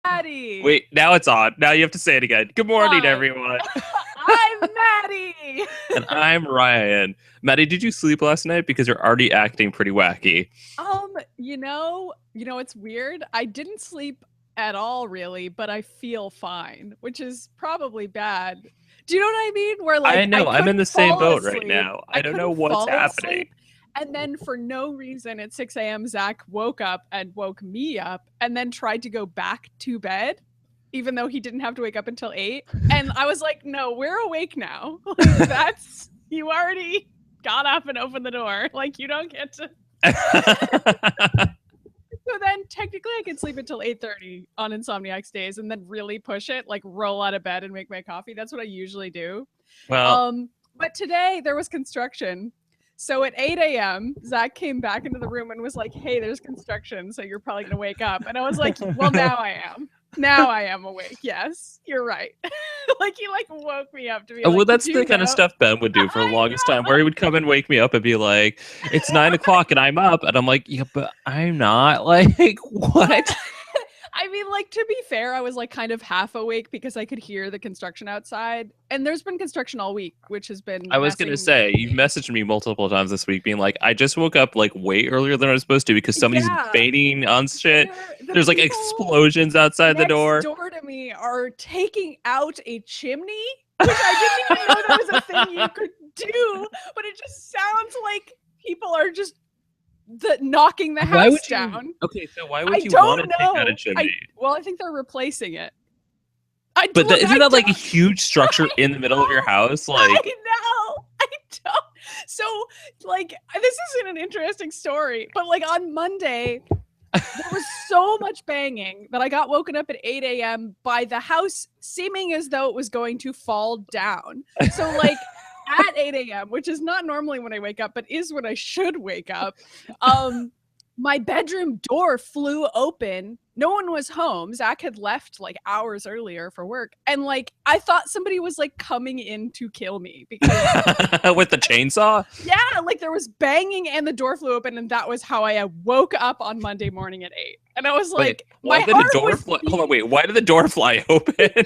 Maddy. Wait, now it's on. Now you have to say it again. Good morning, everyone. I'm Maddy. And I'm Ryan. Maddy, did you sleep last night? Because you're already acting pretty wacky. It's weird. I didn't sleep at all, really, but I feel fine, which is probably bad. Do you know what I mean? Where I know. I'm in the same boat asleep. right now. I don't know what's happening. And then for no reason at 6 a.m., Zach woke up and woke me up and then tried to go back to bed, even though he didn't have to wake up until 8. And I was like, no, we're awake now. You already got up and opened the door. Like, you don't get to. So then technically I can sleep until 8:30 on Insomniacs days and then really push it, like roll out of bed and make my coffee. That's what I usually do. Well, but today there was construction. So at 8 a.m., Zach came back into the room and was like, hey, there's construction, so you're probably going to wake up. And I was like, well, now I am. Now I am awake. Yes, you're right. He woke me up to be like, well, that's the kind of stuff Ben would do for the longest time, where he would come and wake me up and be like, it's 9 o'clock and I'm up. And I'm like, yeah, but I'm not. Like, what? I mean, to be fair, I was kind of half awake because I could hear the construction outside. And there's been construction all week, which has been. I was going to say, you've messaged me multiple times this week being like, I just woke up way earlier than I was supposed to because somebody's baiting on shit. There's explosions outside the door. Next door to me are taking out a chimney, which I didn't even know that was a thing you could do. But it just sounds like people are just knocking the house down. Okay, so why would you want to take out a chimney? I think they're replacing it. Isn't that a huge structure in the middle of your house? I know. I don't. So, this isn't an interesting story, but on Monday, there was so much banging that I got woken up at 8 a.m. by the house seeming as though it was going to fall down. So, at 8 a.m., which is not normally when I wake up, but is when I should wake up, my bedroom door flew open. No one was home. Zach had left hours earlier for work. And I thought somebody was coming in to kill me because with the chainsaw? Yeah, there was banging and the door flew open, and that was how I woke up on Monday morning at 8. And I was like, why did the door fly open? Because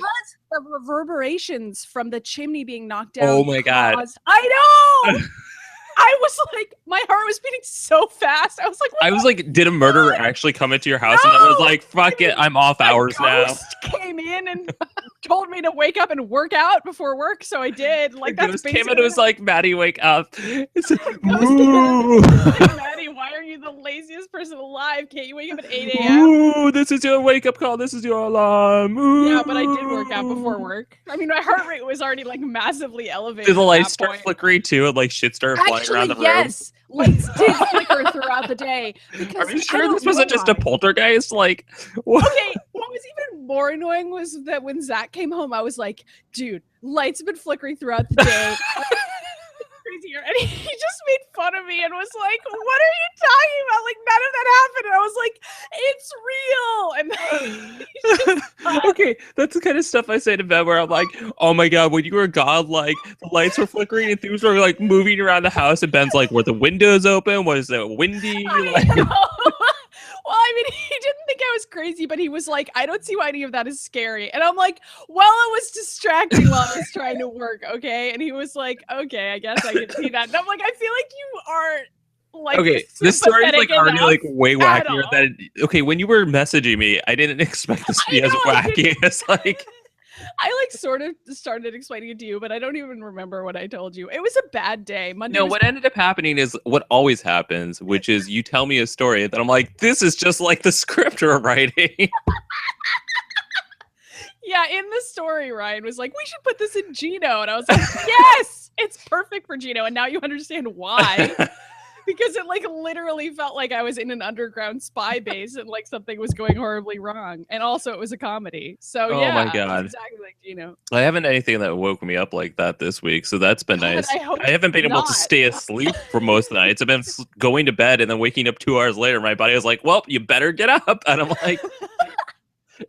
the reverberations from the chimney being knocked down. Oh my God. I know. I was my heart was beating so fast. I was like, did a murderer actually come into your house? No! And I was like, fuck it, I'm off hours now. Came in and told me to wake up and work out before work, so I did. Ghost came in and was like, Maddy, wake up. Maddy, why are you the laziest person alive? Can't you wake up at 8 a.m.? Ooh, this is your wake up call. This is your alarm. Ooh. Yeah, but I did work out before work. I mean, my heart rate was already massively elevated. Did the lights start flickering too and shit started flying around the room? Yes. Lights did flicker throughout the day. Are you sure this wasn't just a poltergeist? What? Okay, what was even more annoying was that when Zach came home, I was like, dude, lights have been flickering throughout the day. Crazier. And he just made fun of me and was like, what are you talking about? None of that happened. And I was like, it's real. And okay, that's the kind of stuff I say to Ben where I'm like, oh my God, when you were gone, the lights were flickering and things were moving around the house, and Ben's like, were the windows open? Was it windy? Well, I mean, he didn't think I was crazy, but he was like, I don't see why any of that is scary. And I'm like, well, it was distracting while I was trying to work, okay? And he was like, okay, I guess I can see that. And I'm like, I feel like you aren't okay, this story is already way wackier than okay, when you were messaging me, I didn't expect this to be as wacky as I sort of started explaining it to you, but I don't even remember what I told you. It was a bad day. Monday. No, what ended up happening is what always happens, which is you tell me a story that I'm like, this is just like the script we're writing. Yeah, in the story, Ryan was like, we should put this in Gino. And I was like, yes, it's perfect for Gino. And now you understand why. Because it literally felt like I was in an underground spy base and something was going horribly wrong. And also it was a comedy. So oh yeah, my God. Exactly like Gino. I haven't anything that woke me up like that this week. So that's been nice. I haven't been able to stay asleep for most of the nights. I've been going to bed and then waking up 2 hours later. My body was like, well, you better get up. And I'm like,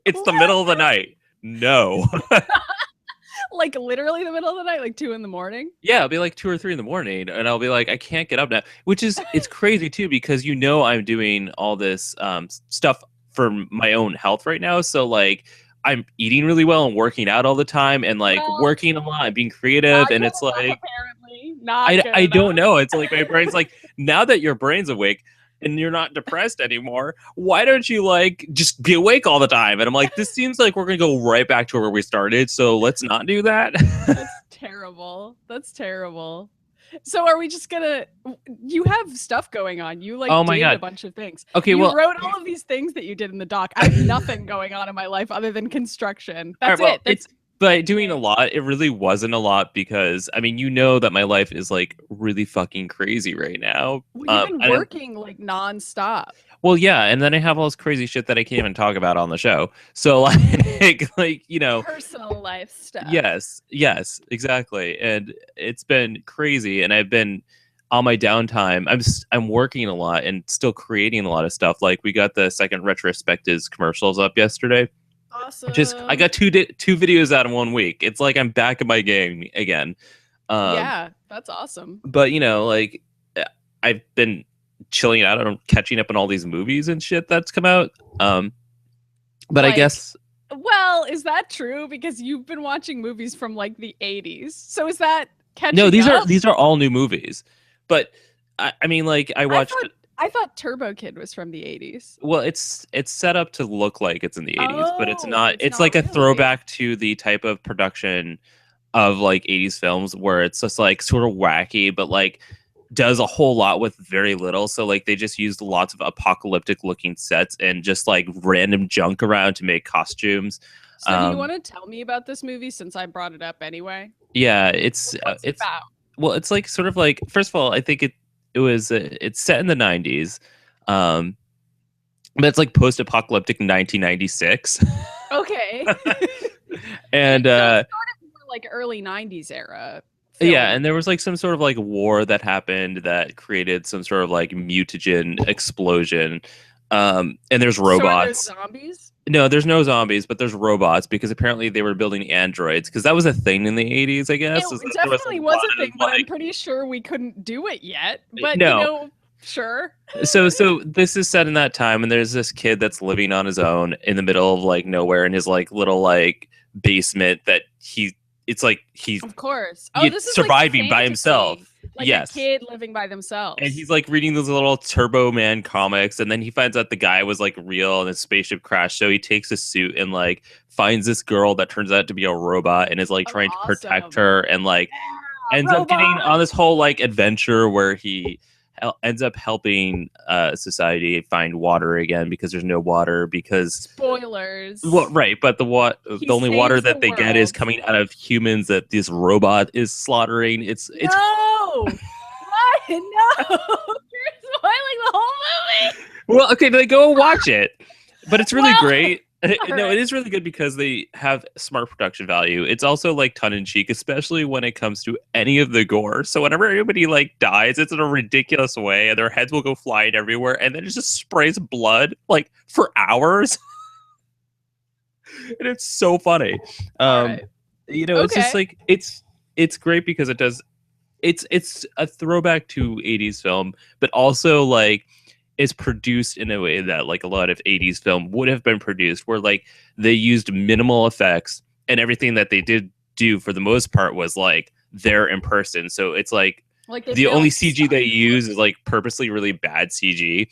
it's the middle of the night. No. Literally the middle of the night, 2 a.m? Yeah, it'll be 2 or 3 a.m, and I'll be like, I can't get up now. Which is it's crazy too, because I'm doing all this stuff for my own health right now. So like I'm eating really well and working out all the time and like working a lot and being creative. And it's like, apparently I don't know. It's like my brain's like, now that your brain's awake and you're not depressed anymore, why don't you like just be awake all the time? And I'm like, this seems like we're going to go right back to where we started. So let's not do that. That's terrible. That's terrible. So are we just gonna? You have stuff going on. You like did a bunch of things. Okay, you wrote all of these things that you did in the doc. I have nothing going on in my life other than construction. That's it. But doing a lot, it really wasn't a lot because I mean, you know that my life is like really fucking crazy right now. Well, you've been working like nonstop. Well, yeah, and then I have all this crazy shit that I can't even talk about on the show. So like you know, personal life stuff. Yes, exactly. And it's been crazy, and I've been on my downtime. I'm working a lot and still creating a lot of stuff. Like we got the second retrospectives commercials up yesterday. Awesome. I got two videos out in 1 week. It's like I'm back in my game again. Yeah, that's awesome. But you know, like I've been chilling out and catching up on all these movies and shit that's come out. But like, I guess. Well, is that true? Because you've been watching movies from like the 80s. So is that catching No, these up? are all new movies. But I mean, like I watched. I thought TurboKid was from the 80s. Well, it's set up to look like it's in the 80s, but it's not. It's like a throwback to the type of production of like 80s films where it's just like sort of wacky, but like does a whole lot with very little. So like they just used lots of apocalyptic looking sets and just like random junk around to make costumes. So do you want to tell me about this movie since I brought it up anyway? Yeah, it's about? Well, it's like sort of like, first of all, I think it's set in the 90s. But it's like post-apocalyptic 1996. Okay. And so it's sort of more like early 90s era. Film. Yeah, and there was like some sort of like war that happened that created some sort of like mutagen explosion. And there's robots. So are there zombies? No, there's no zombies, but there's robots because apparently they were building androids because that was a thing in the 80s, I guess. It definitely was a thing, but I'm pretty sure we couldn't do it yet. But no. You know, sure. So this is set in that time, and there's this kid that's living on his own in the middle of like nowhere in his like little like basement that it's like he's of course this is surviving like by himself. Like a kid living by themselves. And he's like reading those little Turbo Man comics, and then he finds out the guy was like real and his spaceship crashed. So he takes a suit and like finds this girl that turns out to be a robot and is like trying to protect her and like ends up getting on this whole like adventure where he ends up helping society find water again because there's no water because spoilers. Well, right, but the only water that they get is coming out of humans that this robot is slaughtering. It's no. What? No. You're spoiling the whole movie. Well, okay, then go watch it. But it's really great. No, it is really good because they have smart production value. It's also like tongue-in-cheek, especially when it comes to any of the gore. So whenever anybody like dies, it's in a ridiculous way, and their heads will go flying everywhere, and then it just sprays blood like for hours. And it's so funny. You know, it's just like it's great because it does. It's a throwback to 80s film, but also like is produced in a way that like a lot of 80s film would have been produced, where like they used minimal effects and everything that they did do for the most part was like there in person. So it's like the only CG they use is like purposely really bad CG.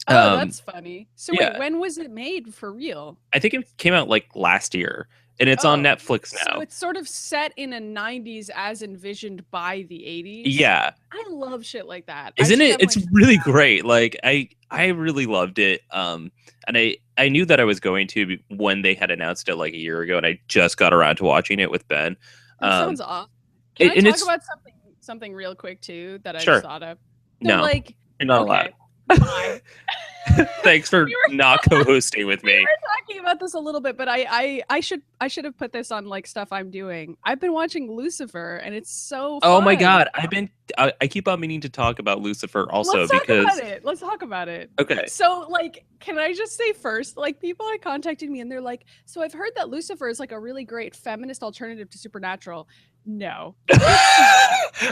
Oh, that's funny. So wait, when was it made for real? I think it came out like last year. And it's on Netflix now. So it's sort of set in a 90s as envisioned by the 80s. Yeah. I love shit like that. Isn't it? It's really great. Like I really loved it. And I knew that I was going to when they had announced it like a year ago, and I just got around to watching it with Ben. That sounds awesome. Can I talk about something real quick too that I just thought of? So, no, like, you're not allowed. Bye. Thanks for not co-hosting with me. We were talking about this a little bit, but I should have put this on like stuff I'm doing. I've been watching Lucifer, and it's so fun. Oh my god, I keep on meaning to talk about Lucifer also. Let's talk about it. Okay. So like, can I just say first, like people are contacting me and they're like, so I've heard that Lucifer is like a really great feminist alternative to Supernatural. No.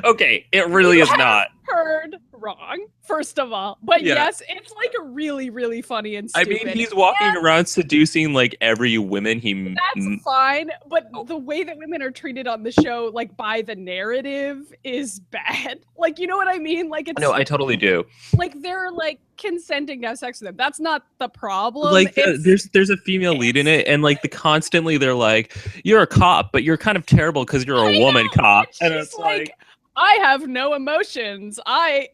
Okay, it really is not. Heard wrong, first of all. But yes, it's like a really, really funny and stupid. I mean, he's walking around seducing like every woman he... That's fine, but the way that women are treated on the show, like by the narrative, is bad. Like, you know what I mean? Like, it's... No, I totally do. Like, they're like consenting to have sex with them. That's not the problem. Like, there's a female lead in it, and like constantly they're like, "You're a cop, but you're kind of terrible because you're a woman cop." And it's like, I have no emotions. I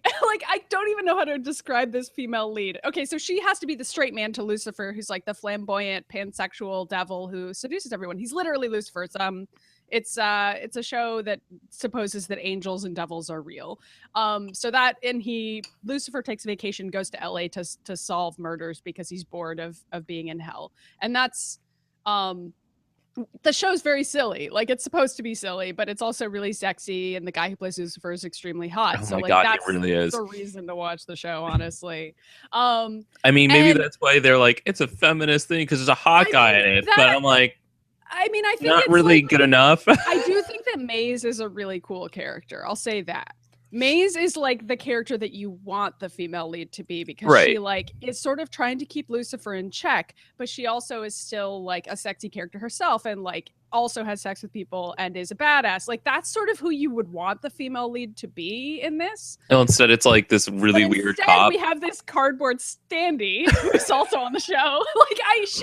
don't even know how to describe this female lead. Okay, so she has to be the straight man to Lucifer, who's like the flamboyant pansexual devil who seduces everyone. He's literally Lucifer. It's a show that supposes that angels and devils are real. Lucifer takes a vacation, goes to LA to solve murders because he's bored of being in hell. And that's the show's very silly. Like, it's supposed to be silly, but it's also really sexy, and the guy who plays Lucifer is extremely hot. Oh so my like God, that's he really is. the reason to watch the show, honestly. I mean, maybe that's why they're like, it's a feminist thing because there's a hot guy in it. But I'm like, I mean, I think not it's really like, good enough. I do think that Maze is a really cool character. I'll say that. Maze is like the character that you want the female lead to be, because she like is sort of trying to keep Lucifer in check, but she also is still like a sexy character herself, and like also has sex with people and is a badass. Like, that's sort of who you would want the female lead to be in this. No, instead it's like this really weird cop. We have this cardboard standee who's also on the show.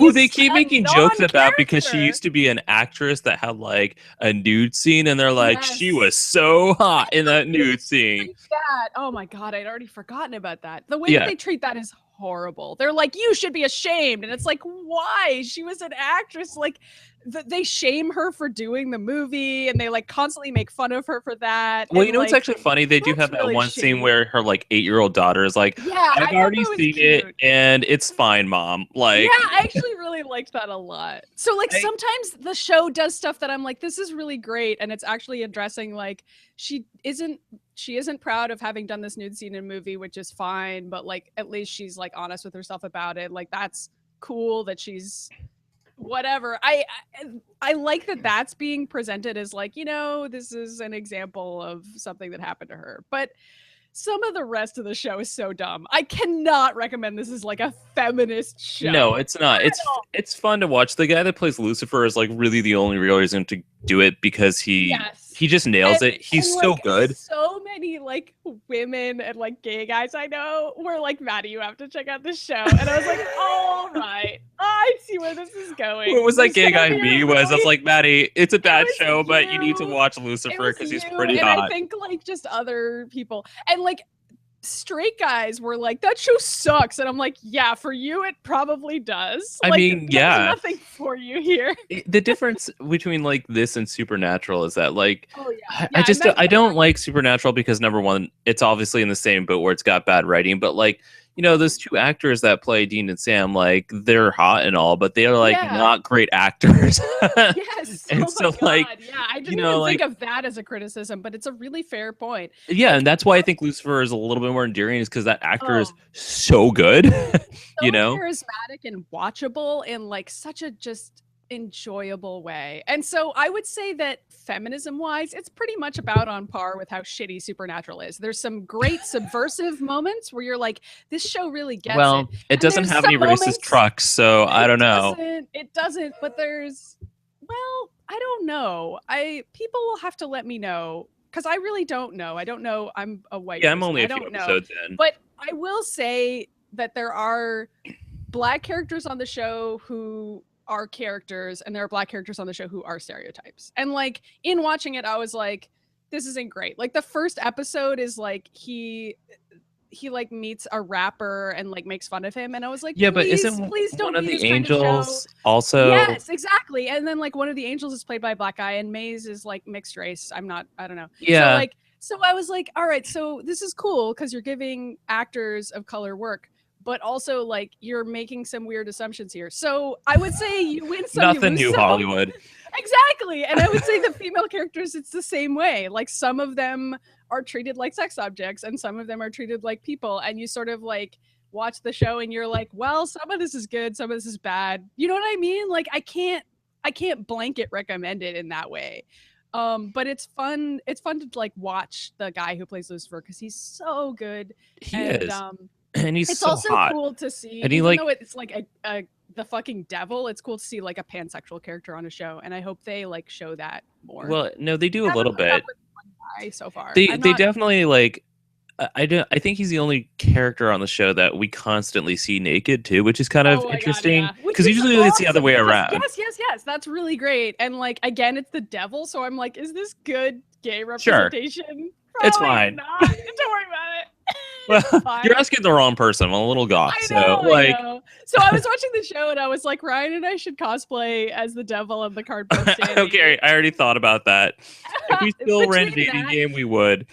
Who they keep making jokes about because she used to be an actress that had like a nude scene, and they're like, she was so hot in that nude scene. Oh my God, I'd already forgotten about that. The way that they treat that is horrible. They're like, you should be ashamed. And it's like, why? She was an actress. Like, they shame her for doing the movie, and they like constantly make fun of her for that. Well, you know what's actually funny? They do have that really one scene where her like 8-year-old daughter is like, I've already seen it and it's fine, Mom. Like, yeah, I actually really liked that a lot. So like sometimes the show does stuff that I'm like, this is really great, and it's actually addressing like she isn't proud of having done this nude scene in a movie, which is fine, but like at least she's like honest with herself about it. Like, that's cool that she's whatever. I like that that's being presented as like, you know, this is an example of something that happened to her. But some of the rest of the show is so dumb. I cannot recommend this as like a feminist show. No, it's not. It's fun to watch. The guy that plays Lucifer is like really the only real reason to do it, because he just nails it. He's so good. So many like women and like gay guys I know were like, Maddie, you have to check out this show. And I was like, all right, I see where this is going. What was that gay guy me was? I was like, Maddie, it's a bad show, but you need to watch Lucifer because he's pretty hot. And I think like just other people and like straight guys were like, that show sucks, and I'm like, yeah, for you it probably does. I mean, yeah, nothing for you here. The difference between like this and Supernatural is that like I don't like Supernatural because number one, it's obviously in the same boat where it's got bad writing, but like, you know, those two actors that play Dean and Sam, like, they're hot and all, but they're like not great actors. Yes. And so like, I didn't even think of that as a criticism, but it's a really fair point. Yeah, and that's why I think Lucifer is a little bit more endearing, is because that actor is so good. You know, charismatic and watchable in like such a just enjoyable way. And so I would say that feminism wise, it's pretty much about on par with how shitty Supernatural is. There's some great subversive moments where you're like, this show really gets it. It doesn't have any racist trucks, so I don't know. It doesn't, but there's, well, I don't know. People will have to let me know, because I really don't know. I don't know. I'm a white person. I'm only a few episodes in. But I will say that there are Black characters on the show who are characters, and there are Black characters on the show who are stereotypes. And like, in watching it, I was like, this isn't great. Like, the first episode is like he like meets a rapper and like makes fun of him, and I was like, yeah, but please don't one of the angels also? Yes, exactly. And then like one of the angels is played by a Black guy, and Maze is like mixed race. I don't know. Yeah. So I was like, all right, so this is cool because you're giving actors of color work, but also like you're making some weird assumptions here. So I would say you win some. Nothing new, Hollywood. Exactly. And I would say the female characters, it's the same way. Like, some of them are treated like sex objects and some of them are treated like people. And you sort of like watch the show and you're like, well, some of this is good, some of this is bad. You know what I mean? Like, I can't blanket recommend it in that way. But it's fun. It's fun to like watch the guy who plays Lucifer because he's so good. He is. And he's it's so also hot. cool to see, and he even though it's like the fucking devil, it's cool to see like a pansexual character on a show, and I hope they like show that more. Well, no, they do a little bit. So far, they definitely like. I think he's the only character on the show that we constantly see naked too, which is kind of interesting because usually it's the other way around. Yes, that's really great. And like again, it's the devil, so I'm like, is this good gay representation? Sure. It's fine. Not. Don't worry about it. Well, you're asking the wrong person. I'm a little goth. I know. So I was watching the show and I was like, Ryan and I should cosplay as the devil and the cardboard standing. Okay, I already thought about that. If we still ran a dating game, we would.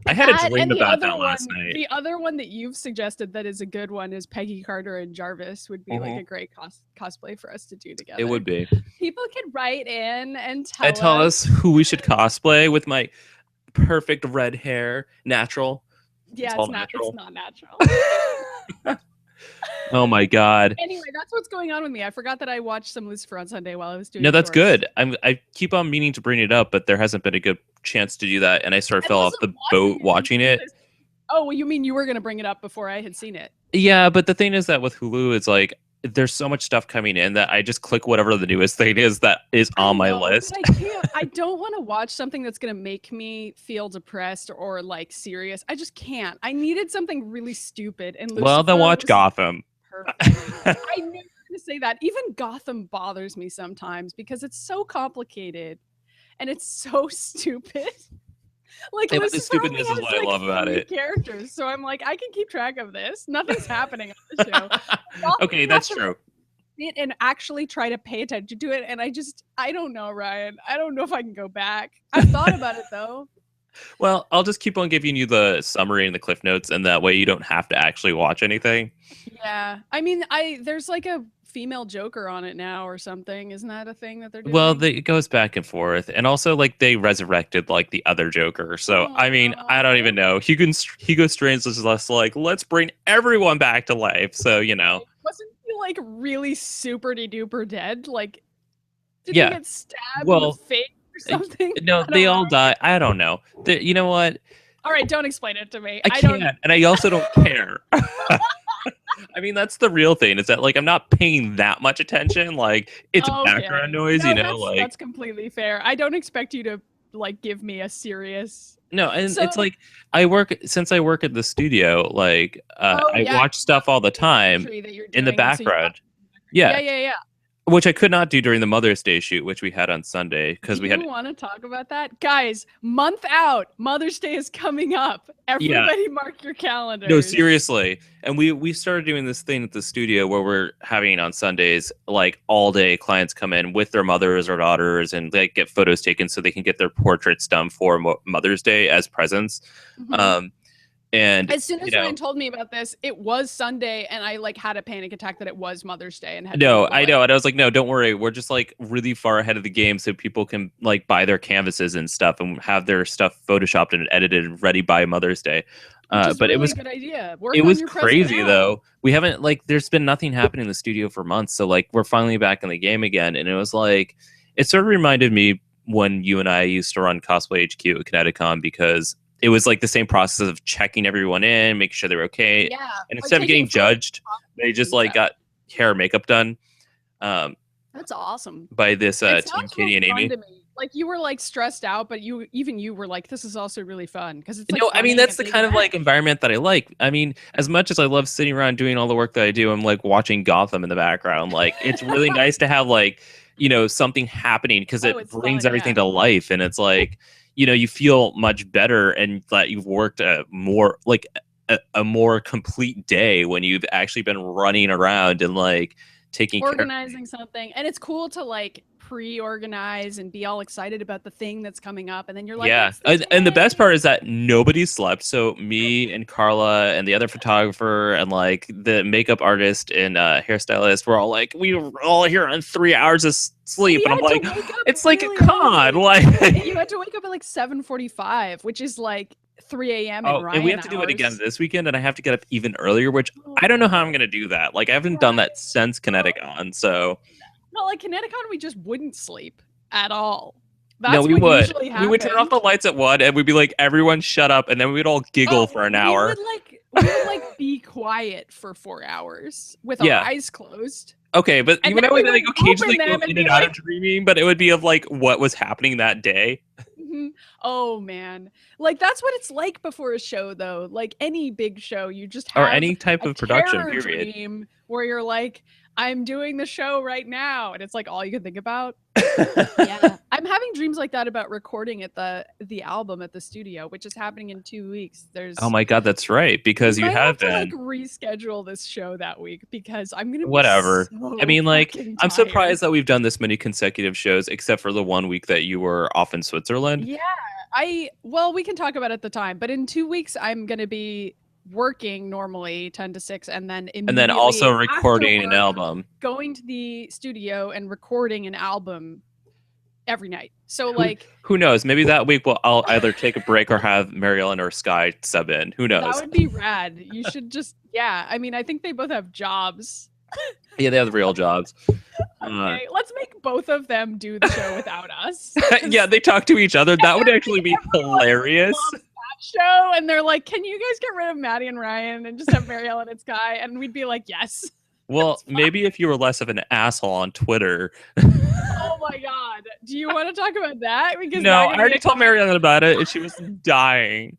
I had a dream about that last night. The other one that you've suggested that is a good one is Peggy Carter and Jarvis would be like a great cosplay for us to do together. It would be. People could write in and tell us who we should cosplay with my perfect red hair, natural. Yeah, it's not natural. Oh my god. Anyway, that's what's going on with me. I forgot that I watched some Lucifer on Sunday while I was doing. No, that's good. I keep on meaning to bring it up, but there hasn't been a good chance to do that, and I sort of fell off the boat watching it. Oh, well, you mean you were going to bring it up before I had seen it? Yeah, but the thing is that with Hulu, it's like there's so much stuff coming in that I just click whatever the newest thing is that is on my list. I don't want to watch something that's going to make me feel depressed or like serious. I just can't. I needed something really stupid. And well, then watch Gotham. Perfect. I knew you were going to say that. Even Gotham bothers me sometimes because it's so complicated and it's so stupid. Like the stupidness is what I love about it. Characters, so I'm like, I can keep track of this. Nothing's happening on the show. Okay, that's true. And actually try to pay attention to it, and I don't know, Ryan. I don't know if I can go back. I've thought about it though. Well, I'll just keep on giving you the summary and the cliff notes, and that way you don't have to actually watch anything. Yeah, I mean, there's like a female Joker on it now or something. Isn't that a thing that they're doing? Well, it goes back and forth, and also like they resurrected like the other Joker. So I mean, I don't even know. Hugo Strange is less like, let's bring everyone back to life. So wasn't he like really super duper dead? Like, did he get stabbed in the face or something? No, they all die. I don't know. You know what? All right, don't explain it to me. I can't, and I also don't care. I mean, that's the real thing. Is that like I'm not paying that much attention. Like it's background noise, that's completely fair. I don't expect you to like give me a serious. No, and it's like I work at the studio. Like I watch stuff all the time in the background. Yeah. Which I could not do during the Mother's Day shoot, which we had on Sunday because we had. You want to talk about that, guys? Month out, Mother's Day is coming up. Everybody, mark your calendars. No, seriously, and we started doing this thing at the studio where we're having on Sundays like all day clients come in with their mothers or daughters and they get photos taken so they can get their portraits done for Mother's Day as presents. Mm-hmm. And as soon as Ryan told me about this, it was Sunday, and I like had a panic attack that it was Mother's Day. And I know, and I was like, no, don't worry, we're just like really far ahead of the game, so people can like buy their canvases and stuff and have their stuff photoshopped and edited and ready by Mother's Day. But really it was a good idea. It was crazy though. We haven't there's been nothing happening in the studio for months, so like we're finally back in the game again, and it was like it sort of reminded me when you and I used to run Cosplay HQ at Kineticon because. It was like the same process of checking everyone in, making sure they're okay. Yeah. And instead of getting judged, they just like got hair and makeup done. That's awesome. By this team, Katie and Amy. Like you were like stressed out, but you were like, this is also really fun because it's. Like, I mean that's the kind of like environment that I like. I mean, as much as I love sitting around doing all the work that I do, I'm like watching Gotham in the background. Like it's really nice to have like something happening because it brings everything to life, and it's like. You feel much better and that you've worked a more complete day when you've actually been running around and like organizing something. And it's cool to like pre-organize and be all excited about the thing that's coming up. And then you're like, and the best part is that nobody slept. So me and Carla and the other photographer and like the makeup artist and hairstylist were all like, we were all here on 3 hours of sleep. And I'm like, it's like, come on. Like you had to wake up at like 7:45, which is like 3 a.m. And we have to do it again this weekend, and I have to get up even earlier, which I don't know how I'm going to do that. Like, I haven't done that since Kineticon, so... No, like, Kineticon, we just wouldn't sleep at all. That's we what would. usually happened. We would turn off the lights at 1, and we'd be like, "Everyone, shut up!" And then we'd all giggle for an hour. We would like be quiet for 4 hours with our eyes closed. Okay, but And you know, we would like occasionally go in and out like, of dreaming, but it would be of like what was happening that day. Oh man, like that's what it's like before a show, though. Like any big show, you just have or any type of production period dream where you're like, I'm doing the show right now, and it's like all you can think about. Yeah, I'm having dreams like that about recording at the album at the studio, which is happening in 2 weeks. Oh my god, that's right, because you have to like reschedule this show that week because I'm gonna be whatever. So I mean, like, I'm tired. surprised that we've done this many consecutive shows, except for the 1 week that you were off in Switzerland. Yeah, we can talk about it at the time, but in 2 weeks I'm gonna be working normally 10 to 6 and then also recording an album, going to the studio and recording an album every night. So who knows, maybe that week I'll either take a break or have Mariellen or Skye sub in. Who knows? That would be rad. You should just I mean, I think they both have jobs. Yeah, they have real jobs. Okay, let's make both of them do the show without us. Yeah, they talk to each other. That would actually be hilarious. Show, and they're like, can you guys get rid of Maddy and Ryan and just have Mariellen and Skye? And we'd be like, yes. Well, maybe if you were less of an asshole on Twitter. Oh my god, do you want to talk about that? Because no, I already told Mariellen about it and she was dying.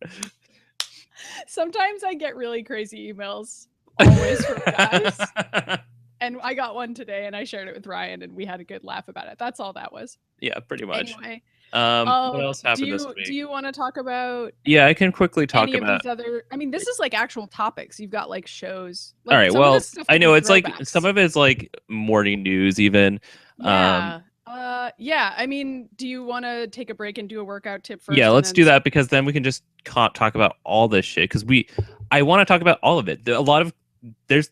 Sometimes I get really crazy emails always from guys. And I got one today and I shared it with Ryan and we had a good laugh about it. That's all that was. Yeah, pretty much. Anyway, what else happened this week? Do you want to talk about? Yeah, I can quickly talk about these other. I mean, this is like actual topics. You've got like shows. Like, all right. Well, I know it's like some of it's like morning news, even. Yeah. Yeah. I mean, do you want to take a break and do a workout tip first? Yeah, let's do that because then we can just talk about all this shit because I want to talk about all of it. A lot of this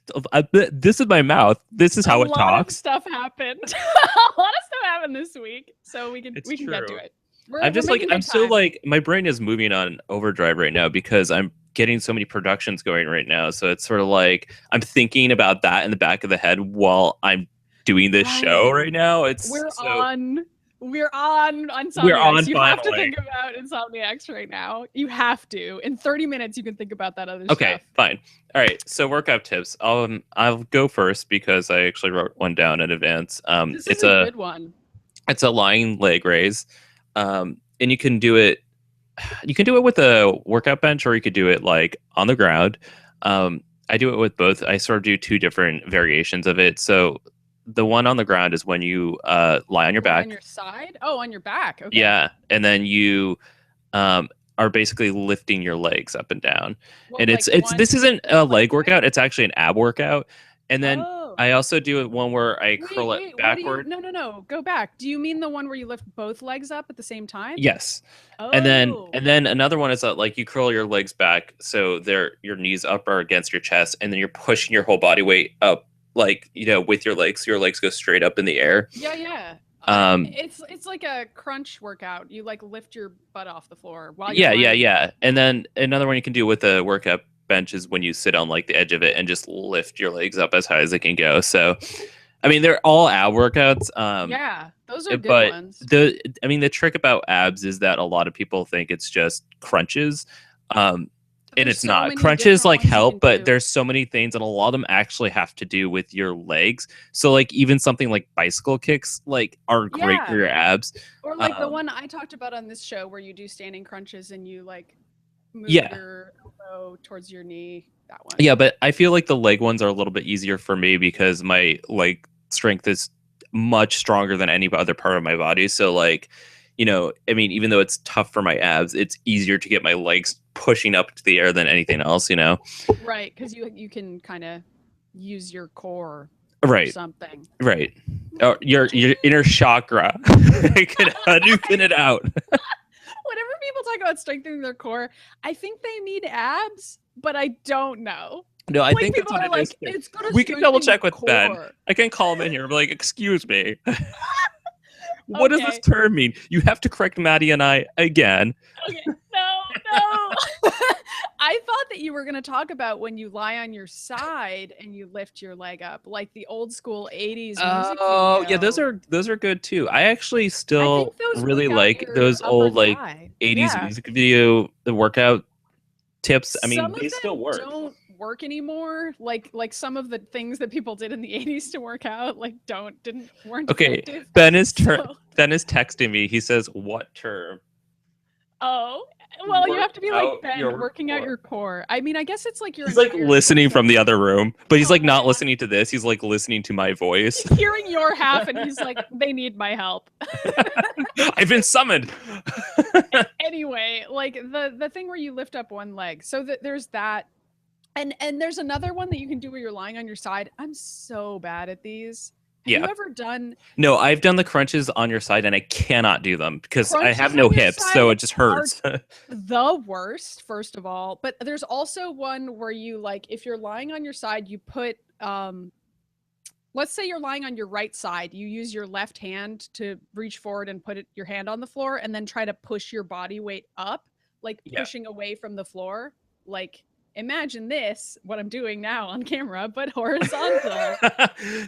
is my mouth. This is how it talks. A lot of stuff happened. A lot of stuff happened this week, so we can get to it. I'm still like my brain is moving on overdrive right now because I'm getting so many productions going right now. So it's sort of like I'm thinking about that in the back of the head while I'm doing this show right now. We're on Insomniacs. We're on. You have to think about Insomniacs right now. You have to. In 30 minutes, you can think about that other stuff. Okay, fine. All right. So workout tips. I'll go first because I actually wrote one down in advance. This is a good one. It's a lying leg raise, and you can do it. You can do it with a workout bench, or you could do it like on the ground. I do it with both. I sort of do two different variations of it. So the one on the ground is when you lie on your back. On your side? Oh, on your back. Okay. Yeah. And then you are basically lifting your legs up and down. Well, and this isn't a leg workout. It's actually an ab workout. And then I also do it one where I curl it backward. No. Go back. Do you mean the one where you lift both legs up at the same time? Yes. Oh. And then another one is that like you curl your legs back so your knees up are against your chest, and then you're pushing your whole body weight up, like, you know, with your legs. So your legs go straight up in the air. Yeah. It's like a crunch workout. You like lift your butt off the floor while you're Yeah. And then another one you can do with a workout bench is when you sit on like the edge of it and just lift your legs up as high as it can go. So I mean, they're all ab workouts. Yeah, those are good ones. The trick about abs is that a lot of people think it's just crunches. And it's not. Crunches like help, but there's so many things, and a lot of them actually have to do with your legs. So like even something like bicycle kicks like are great for your abs. Or like the one I talked about on this show where you do standing crunches and you like move your elbow towards your knee. That one. Yeah, but I feel like the leg ones are a little bit easier for me because my leg strength is much stronger than any other part of my body. So like, you know, I mean, even though it's tough for my abs, it's easier to get my legs pushing up to the air than anything else, you know? Right, because you can kind of use your core or something. Right. Oh, your inner chakra. Hadouken it out. Whenever people talk about strengthening their core, I think they need abs, but I don't know. No, I think people that's are like, it's gonna we can double check with core. Ben. I can call him in here and be like, excuse me. What does this term mean? You have to correct Maddy and I again. Okay. No. I thought that you were going to talk about when you lie on your side and you lift your leg up, like the old school 80s music video. Oh, yeah, those are good too. I actually still really like those old like 80s music video the workout tips. I mean, they still work. Don't work anymore. Like some of the things that people did in the 80s to work out like weren't effective. Ben is texting me. He says, "What term?" Oh, well, you have to be like Ben, working out your core. I mean, I guess it's like he's like listening from the other room, but he's like not listening to this. He's like listening to my voice. He's hearing your half, and he's like, they need my help. I've been summoned. Anyway, like the thing where you lift up one leg. So there's that. And there's another one that you can do where you're lying on your side. I'm so bad at these. Have you ever done? No, I've done the crunches on your side and I cannot do them because I have no hips, so it just hurts. The worst, first of all. But there's also one where you like, if you're lying on your side, you put, let's say you're lying on your right side, you use your left hand to reach forward and put your hand on the floor and then try to push your body weight up, like pushing away from the floor. Like, imagine this, what I'm doing now on camera, but horizontal.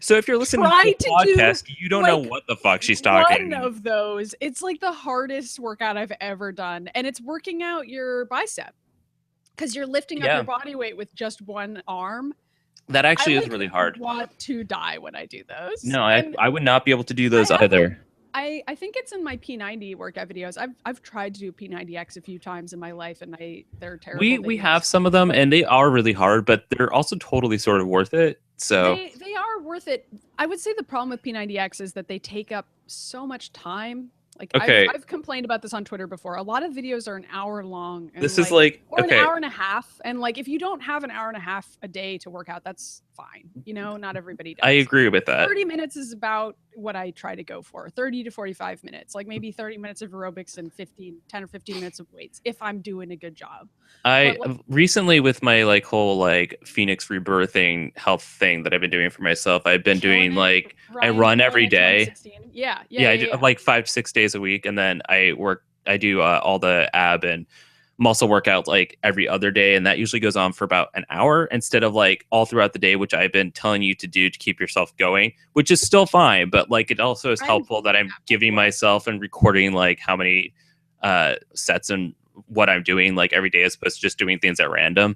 So if you're listening to the podcast, you don't know what the fuck she's talking. One of those. It's like the hardest workout I've ever done. And it's working out your bicep because you're lifting up your body weight with just one arm. That actually is really hard. I want to die when I do those. No, I would not be able to do those either. I think it's in my P90 workout videos. I've tried to do P90X a few times in my life, and they're terrible. We have some of them, and they are really hard, but they're also totally sort of worth it. So they are worth it. I would say the problem with P90X is that they take up so much time. Like I've complained about this on Twitter before. A lot of videos are an hour long. And this is like an hour and a half. And like if you don't have an hour and a half a day to work out, that's fine. You know, not everybody does. I agree with that. 30 minutes is about what I try to go for. 30 to 45 minutes. Like maybe 30 minutes of aerobics and 10 or 15 minutes of weights if I'm doing a good job. Recently with my like whole like Phoenix rebirthing health thing that I've been doing for myself, I've been doing like I run every day. Yeah. I do like 5-6 days a week, and then I do all the ab and muscle workouts like every other day, and that usually goes on for about an hour instead of like all throughout the day, which I've been telling you to do to keep yourself going, which is still fine, but like it also is helpful that I'm giving myself and recording like how many sets and what I'm doing like every day as opposed to just doing things at random.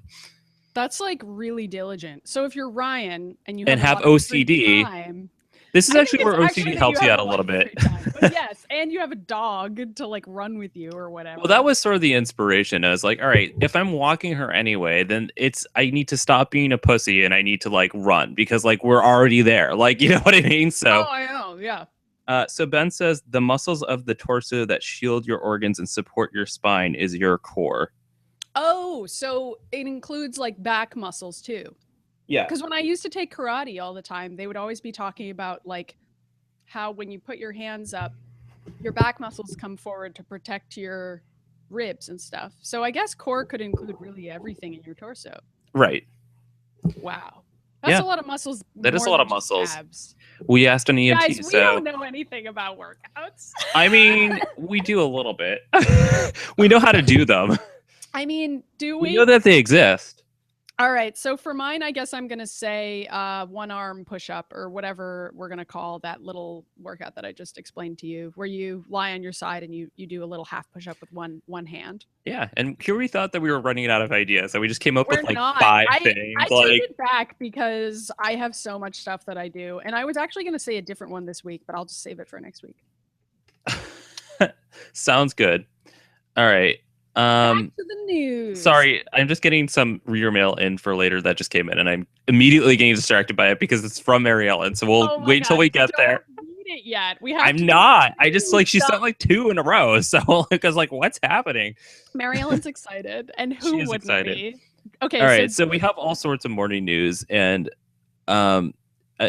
That's like really diligent. So if you're Ryan and you have OCD, this is actually where OCD helps you out a little bit. But yes, and you have a dog to like run with you or whatever. Well, that was sort of the inspiration. I was like, all right, if I'm walking her anyway, then I need to stop being a pussy and I need to like run because like we're already there. Like, you know what I mean? So I know, yeah. So Ben says the muscles of the torso that shield your organs and support your spine is your core. Oh, so it includes like back muscles too. Yeah. Because when I used to take karate all the time, they would always be talking about like how when you put your hands up, your back muscles come forward to protect your ribs and stuff. So I guess core could include really everything in your torso. Right. Wow. That's a lot of muscles. That is a lot of muscles. Abs. We asked an EMT. Guys, we don't know anything about workouts. I mean, we do a little bit. We know how to do them. I mean, do we? We know that they exist. All right. So for mine, I guess I'm going to say one arm push up or whatever we're going to call that little workout that I just explained to you, where you lie on your side and you do a little half push up with one hand. Yeah. And here we thought that we were running out of ideas. So we just came up with like 5 things. I take it back because I have so much stuff that I do. And I was actually going to say a different one this week, but I'll just save it for next week. Sounds good. All right. Back to the news. Sorry, I'm just getting some reader mail in for later that just came in, and I'm immediately getting distracted by it because it's from Mary Ellen. So we'll wait till we get there. Read it yet? I'm not. I just like she sent like 2 in a row. So because like what's happening? Mary Ellen's excited, and who wouldn't excited. be? Okay. All right. So we have all sorts of morning news, and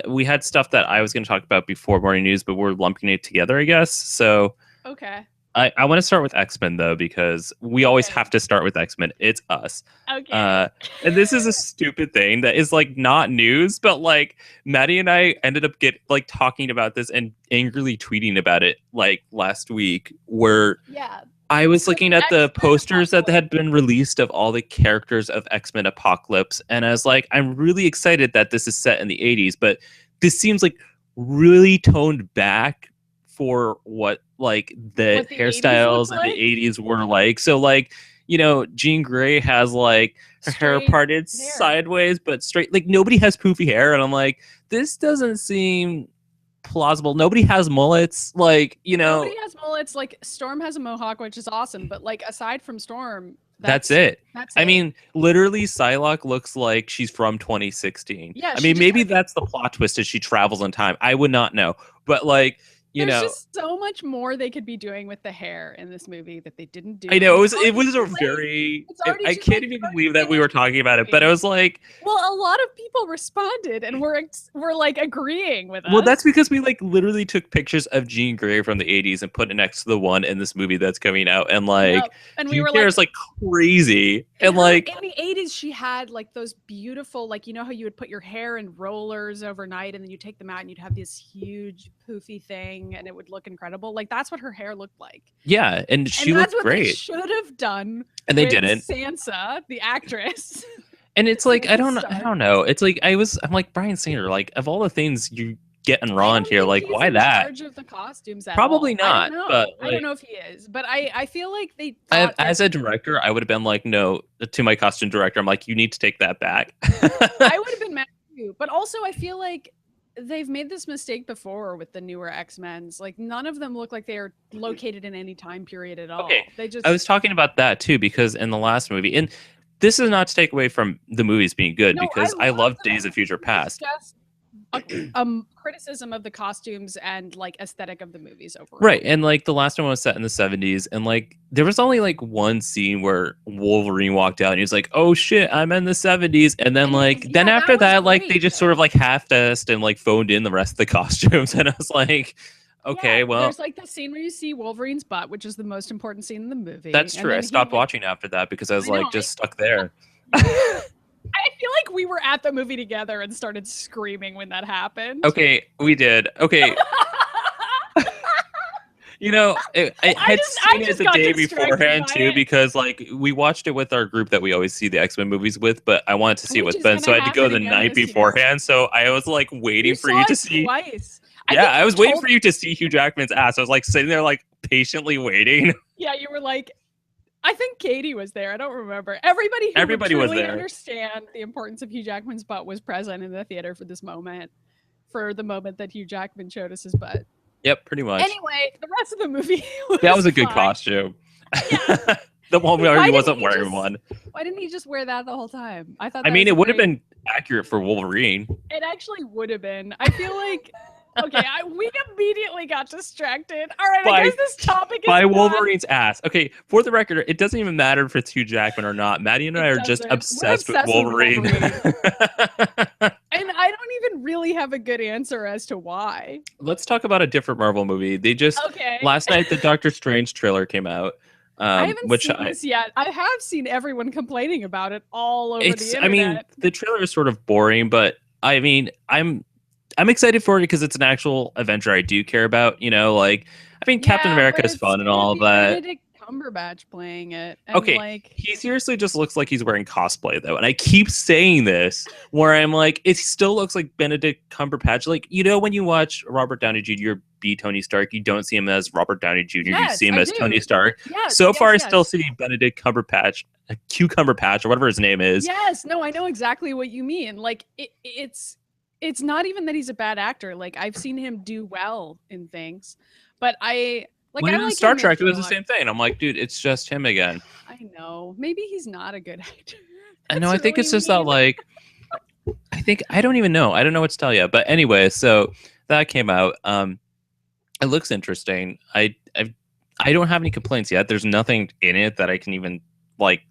we had stuff that I was going to talk about before morning news, but we're lumping it together, I guess. So okay. I want to start with X-Men, though, because we always have to start with X-Men. It's us. Okay. And this is a stupid thing that is, like, not news, but, like, Maddy and I ended up talking about this and angrily tweeting about it, like, last week, where I was looking at the posters that had been released of all the characters of X-Men Apocalypse, and I was like, I'm really excited that this is set in the 80s, but this seems like really toned back for what like the hairstyles in the 80s were like. So like, you know, Jean Grey has like her hair parted sideways but straight. Like nobody has poofy hair, and I'm like, this doesn't seem plausible. Nobody has mullets. Like, you know, nobody has mullets. Like Storm has a mohawk, which is awesome, but like aside from Storm, that's it. I mean, literally, Psylocke looks like she's from 2016. Yeah, I mean, maybe that's the plot twist as she travels in time. I would not know, but like, there's just so much more they could be doing with the hair in this movie that they didn't do. I know it was a very. I can't even believe that we were talking about it, but I was like, well, a lot of people responded and were like agreeing with us. Well, that's because we like literally took pictures of Jean Grey from the 80s and put it next to the one in this movie that's coming out, and like, and we were like crazy, and like in the 80s she had like those beautiful, like, you know how you would put your hair in rollers overnight and then you take them out and you'd have this huge poofy thing and it would look incredible. Like that's what her hair looked like. Yeah, and she looked great. They should have done, and they didn't. Sansa, the actress. And it's like I don't know. It's like I'm like, Bryan Singer. Like of all the things you getting wrong here, like why that? In charge of the costumes Probably not. But like, I don't know if he is. But I feel like they. As a director, I would have been like, no, to my costume director. I'm like, you need to take that back. I would have been mad too. But also, I feel like they've made this mistake before with the newer X-Men's. Like none of them look like they are located in any time period at all. Okay, they just. I was talking about that too because in the last movie, and this is not to take away from the movies being good, because I love Days of Future Past. Just criticism of the costumes and like aesthetic of the movies overall. Right, and like the last one was set in the 70s, and like there was only like one scene where Wolverine walked out and he was like, "Oh shit, I'm in the 70s," and then like then after that, like they just sort of like half-assed and like phoned in the rest of the costumes, and I was like, okay, well, there's like the scene where you see Wolverine's butt, which is the most important scene in the movie. That's true. I stopped watching after that because I was just stuck there. I feel like we were at the movie together and started screaming when that happened. Okay, we did. Okay. You know, I had seen it the day beforehand too, because like we watched it with our group that we always see the X-Men movies with, but I wanted to see it with Ben, so I had to go the night beforehand. So I was like waiting for you to see. Twice. I was waiting for you to see Hugh Jackman's ass. I was like sitting there like patiently waiting. Yeah, you were like, I think Katie was there. I don't remember. Everybody was there. Understand the importance of Hugh Jackman's butt was present in the theater for this moment, for the moment that Hugh Jackman showed us his butt. Yep, pretty much. Anyway, the rest of the movie that was a good costume. Yeah. The one where he wasn't wearing one. Why didn't he just wear that the whole time? I thought. I mean, it would have been accurate for Wolverine. It actually would have been. I feel like. Okay, we immediately got distracted. All right, I guess this topic is by Wolverine's ass. Okay, for the record, it doesn't even matter if it's Hugh Jackman or not. Maddy and I are just obsessed with Wolverine. And I don't even really have a good answer as to why. Let's talk about a different Marvel movie. They just last night the Doctor Strange trailer came out. I haven't seen this yet. I have seen everyone complaining about it all over the internet. I mean, the trailer is sort of boring, but I mean, I'm excited for it because it's an actual adventure I do care about. You know, like Captain America is fun and all of that. Benedict Cumberbatch playing it. And okay, he seriously just looks like he's wearing cosplay though, and I keep saying this where I'm like, it still looks like Benedict Cumberbatch. Like, you know, when you watch Robert Downey Jr. be Tony Stark, you don't see him as Robert Downey Jr. You see him as Tony Stark. Yes, so far, I still see Benedict Cumberbatch, Cucumber Patch, or whatever his name is. Yes, no, I know exactly what you mean. Like, it's not even that he's a bad actor. Like, I've seen him do well in things, but when in Star Trek, it was the same thing. I'm like, dude, it's just him again. I know. Maybe he's not a good actor. I know. I think it's just that, like, I don't even know. I don't know what to tell you. But anyway, so that came out. It looks interesting. I don't have any complaints yet. There's nothing in it that I can even like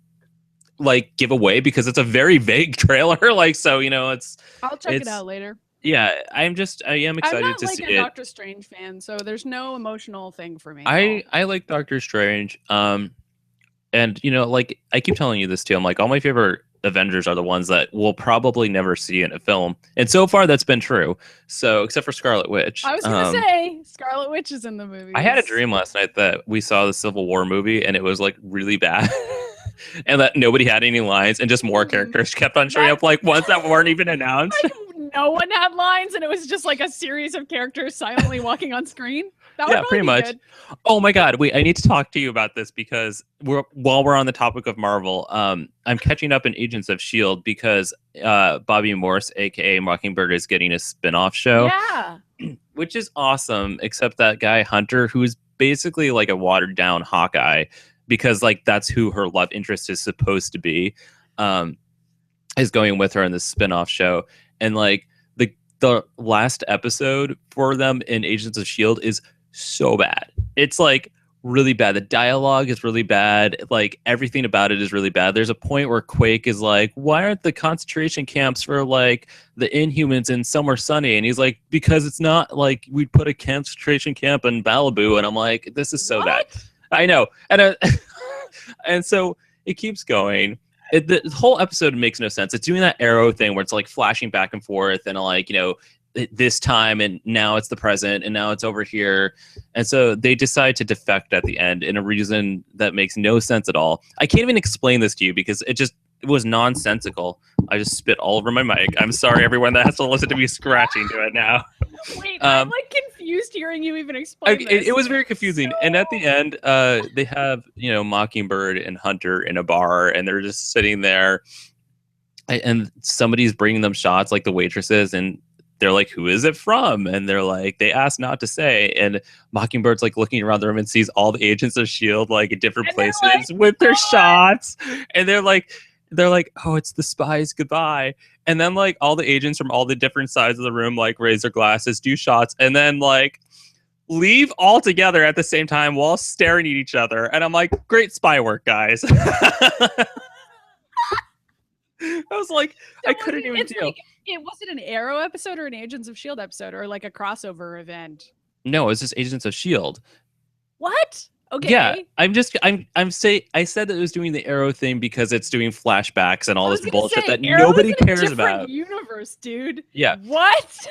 give away because it's a very vague trailer. Like, so, you know, I'll check it out later. Yeah, I am excited to see it. I'm not like a Doctor Strange fan, so there's no emotional thing for me. I like Doctor Strange. And you know, like I keep telling you this too. I'm like, all my favorite Avengers are the ones that we'll probably never see in a film. And so far that's been true. So except for Scarlet Witch. I was going to say Scarlet Witch is in the movie. I had a dream last night that we saw the Civil War movie and it was like really bad. And that nobody had any lines and just more characters kept on showing up, like ones that weren't even announced. Like, no one had lines and it was just like a series of characters silently walking on screen. Yeah, pretty much. Good. Oh my God, wait! I need to talk to you about this because while we're on the topic of Marvel, I'm catching up in Agents of S.H.I.E.L.D. because Bobby Morse, aka Mockingbird, is getting a spin-off show. Yeah, which is awesome. Except that guy Hunter, who's basically like a watered down Hawkeye, because like that's who her love interest is supposed to be, is going with her in this spin-off show, and like the last episode for them in Agents of S.H.I.E.L.D. is so bad. It's like really bad. The dialogue is really bad. Like everything about it is really bad. There's a point where Quake is like, why aren't the concentration camps for like the Inhumans in Somewhere Sunny? And he's like, because it's not like we'd put a concentration camp in Malibu. And I'm like, this is so bad. I know. And and so it keeps going. The whole episode makes no sense. It's doing that arrow thing where it's like flashing back and forth and like, you know, this time and now it's the present and now it's over here. And so they decide to defect at the end in a reason that makes no sense at all. I can't even explain this to you because it was nonsensical. I just spit all over my mic. I'm sorry, everyone that has to listen to me scratching to it now. Wait, I'm like confused hearing you even explain this. It was very confusing. And at the end, they have, you know, Mockingbird and Hunter in a bar and they're just sitting there and somebody's bringing them shots, like the waitresses, and they're like, who is it from? And they're like, they asked not to say. And Mockingbird's like looking around the room and sees all the Agents of S.H.I.E.L.D. like at different places like, with their shots. And they're like, oh, it's the spies, goodbye. And then like all the agents from all the different sides of the room like raise their glasses, do shots, and then like leave all together at the same time while staring at each other. And I'm like, great spy work, guys. I was like, so I couldn't even deal. Like, was it an Arrow episode or an Agents of S.H.I.E.L.D. episode or like a crossover event? No, it's just Agents of S.H.I.E.L.D. What? Okay. Yeah, I said that it was doing the Arrow thing because it's doing flashbacks and all this bullshit that nobody cares about. Universe, dude. Yeah. What?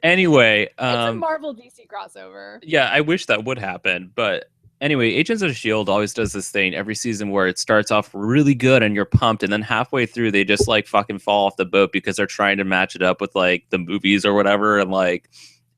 Anyway, it's a Marvel DC crossover. Yeah, I wish that would happen, but anyway, Agents of S.H.I.E.L.D. always does this thing every season where it starts off really good and you're pumped, and then halfway through they just like fucking fall off the boat because they're trying to match it up with like the movies or whatever, and like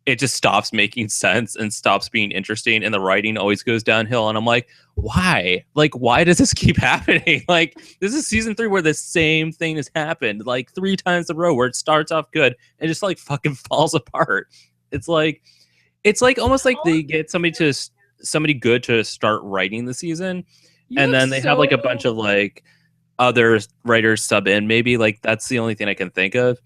it just stops making sense and stops being interesting, and the writing always goes downhill. And I'm like, why? Like, why does this keep happening? Like, this is season 3 where the same thing has happened like 3 times in a row where it starts off good and just like fucking falls apart. It's like almost like they get somebody good to start writing the season, and then they have like a bunch of like other writers sub in. Maybe like that's the only thing I can think of.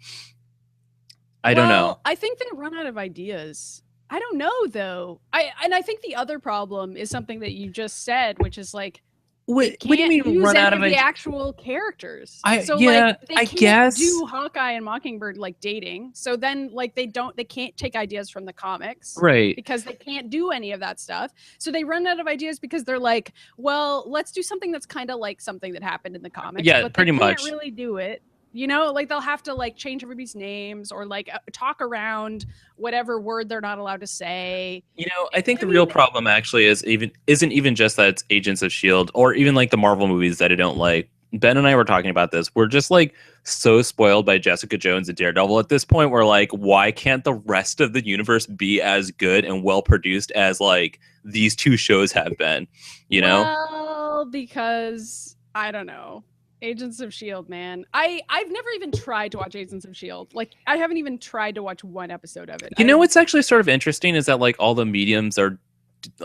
I don't know. I think they run out of ideas. I don't know though. I think the other problem is something that you just said, which is like, what do you mean run out of the actual characters? They can't guess do Hawkeye and Mockingbird like dating. So then like they can't take ideas from the comics, right? Because they can't do any of that stuff. So they run out of ideas because they're like, well, let's do something that's kind of like something that happened in the comics. Yeah, but pretty much. Can't really do it. You know, like they'll have to like change everybody's names or like talk around whatever word they're not allowed to say. You know, I think the real problem actually isn't even just that it's Agents of S.H.I.E.L.D. or even like the Marvel movies that I don't like. Ben and I were talking about this. We're just like so spoiled by Jessica Jones and Daredevil at this point. We're like, why can't the rest of the universe be as good and well produced as like these 2 shows have been? You know? Well, because I don't know. Agents of S.H.I.E.L.D., man. I've never even tried to watch Agents of S.H.I.E.L.D. Like, I haven't even tried to watch one episode of it. You know what's actually sort of interesting is that, like, all the mediums are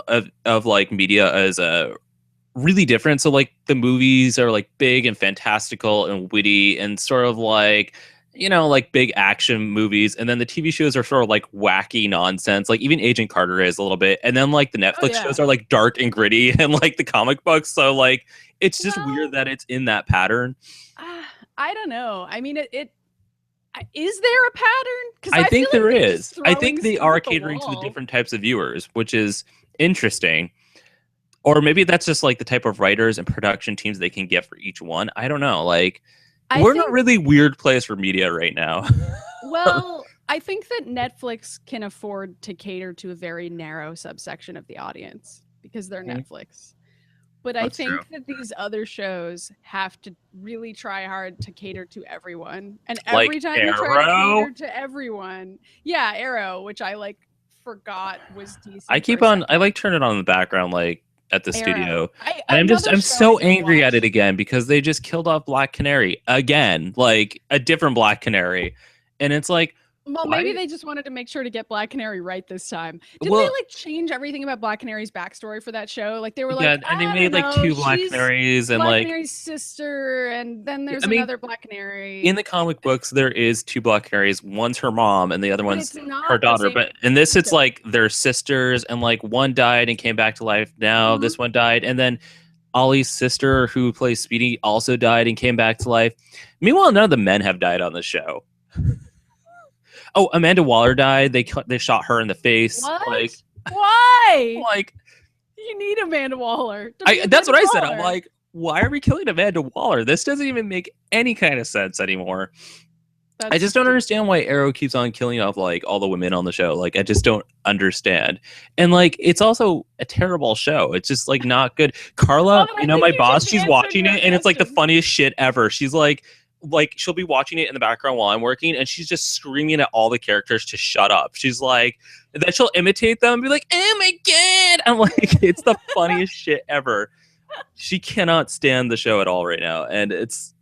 of like, media is really different. So, like, the movies are, like, big and fantastical and witty and sort of, like, you know, like, big action movies. And then the TV shows are sort of, like, wacky nonsense. Like, even Agent Carter is a little bit. And then, like, the Netflix shows are, like, dark and gritty and, like, the comic books. So, like, it's just weird that it's in that pattern. I don't know. I mean, is there a pattern? I think there is. I think they are catering to the different types of viewers, which is interesting. Or maybe that's just like the type of writers and production teams they can get for each one. I don't know. Like, We're in a really weird place for media right now. Well, I think that Netflix can afford to cater to a very narrow subsection of the audience because they're Netflix. But I think that these other shows have to really try hard to cater to everyone. And every time you try to cater to everyone, Arrow, which I forgot was DC. I turn it on in the background at the studio. And I'm so angry at it again because they just killed off Black Canary again, like a different Black Canary. And it's like, well, maybe they just wanted to make sure to get Black Canary right this time. Didn't they change everything about Black Canary's backstory for that show? Like they were and they made two Black Canaries and Black Canary's sister, and then there's another Black Canary. In the comic books, there is two Black Canaries. One's her mom, and the other one's her daughter. But in this, it's like they're sisters, and one died and came back to life. Now this one died, and then Ollie's sister, who plays Speedy, also died and came back to life. Meanwhile, none of the men have died on the show. Oh, Amanda Waller died. They shot her in the face. What? Why? You need Amanda Waller. That's what I said. I'm like, why are we killing Amanda Waller? This doesn't even make any kind of sense anymore. I just don't understand why Arrow keeps on killing off all the women on the show. I just don't understand. And it's also a terrible show. It's just not good. Carla, my boss, she's watching it and it's the funniest shit ever. She's she'll be watching it in the background while I'm working and she's just screaming at all the characters to shut up. She's then she'll imitate them and be like, oh my God. I'm like, it's the funniest shit ever. She cannot stand the show at all right now. And it's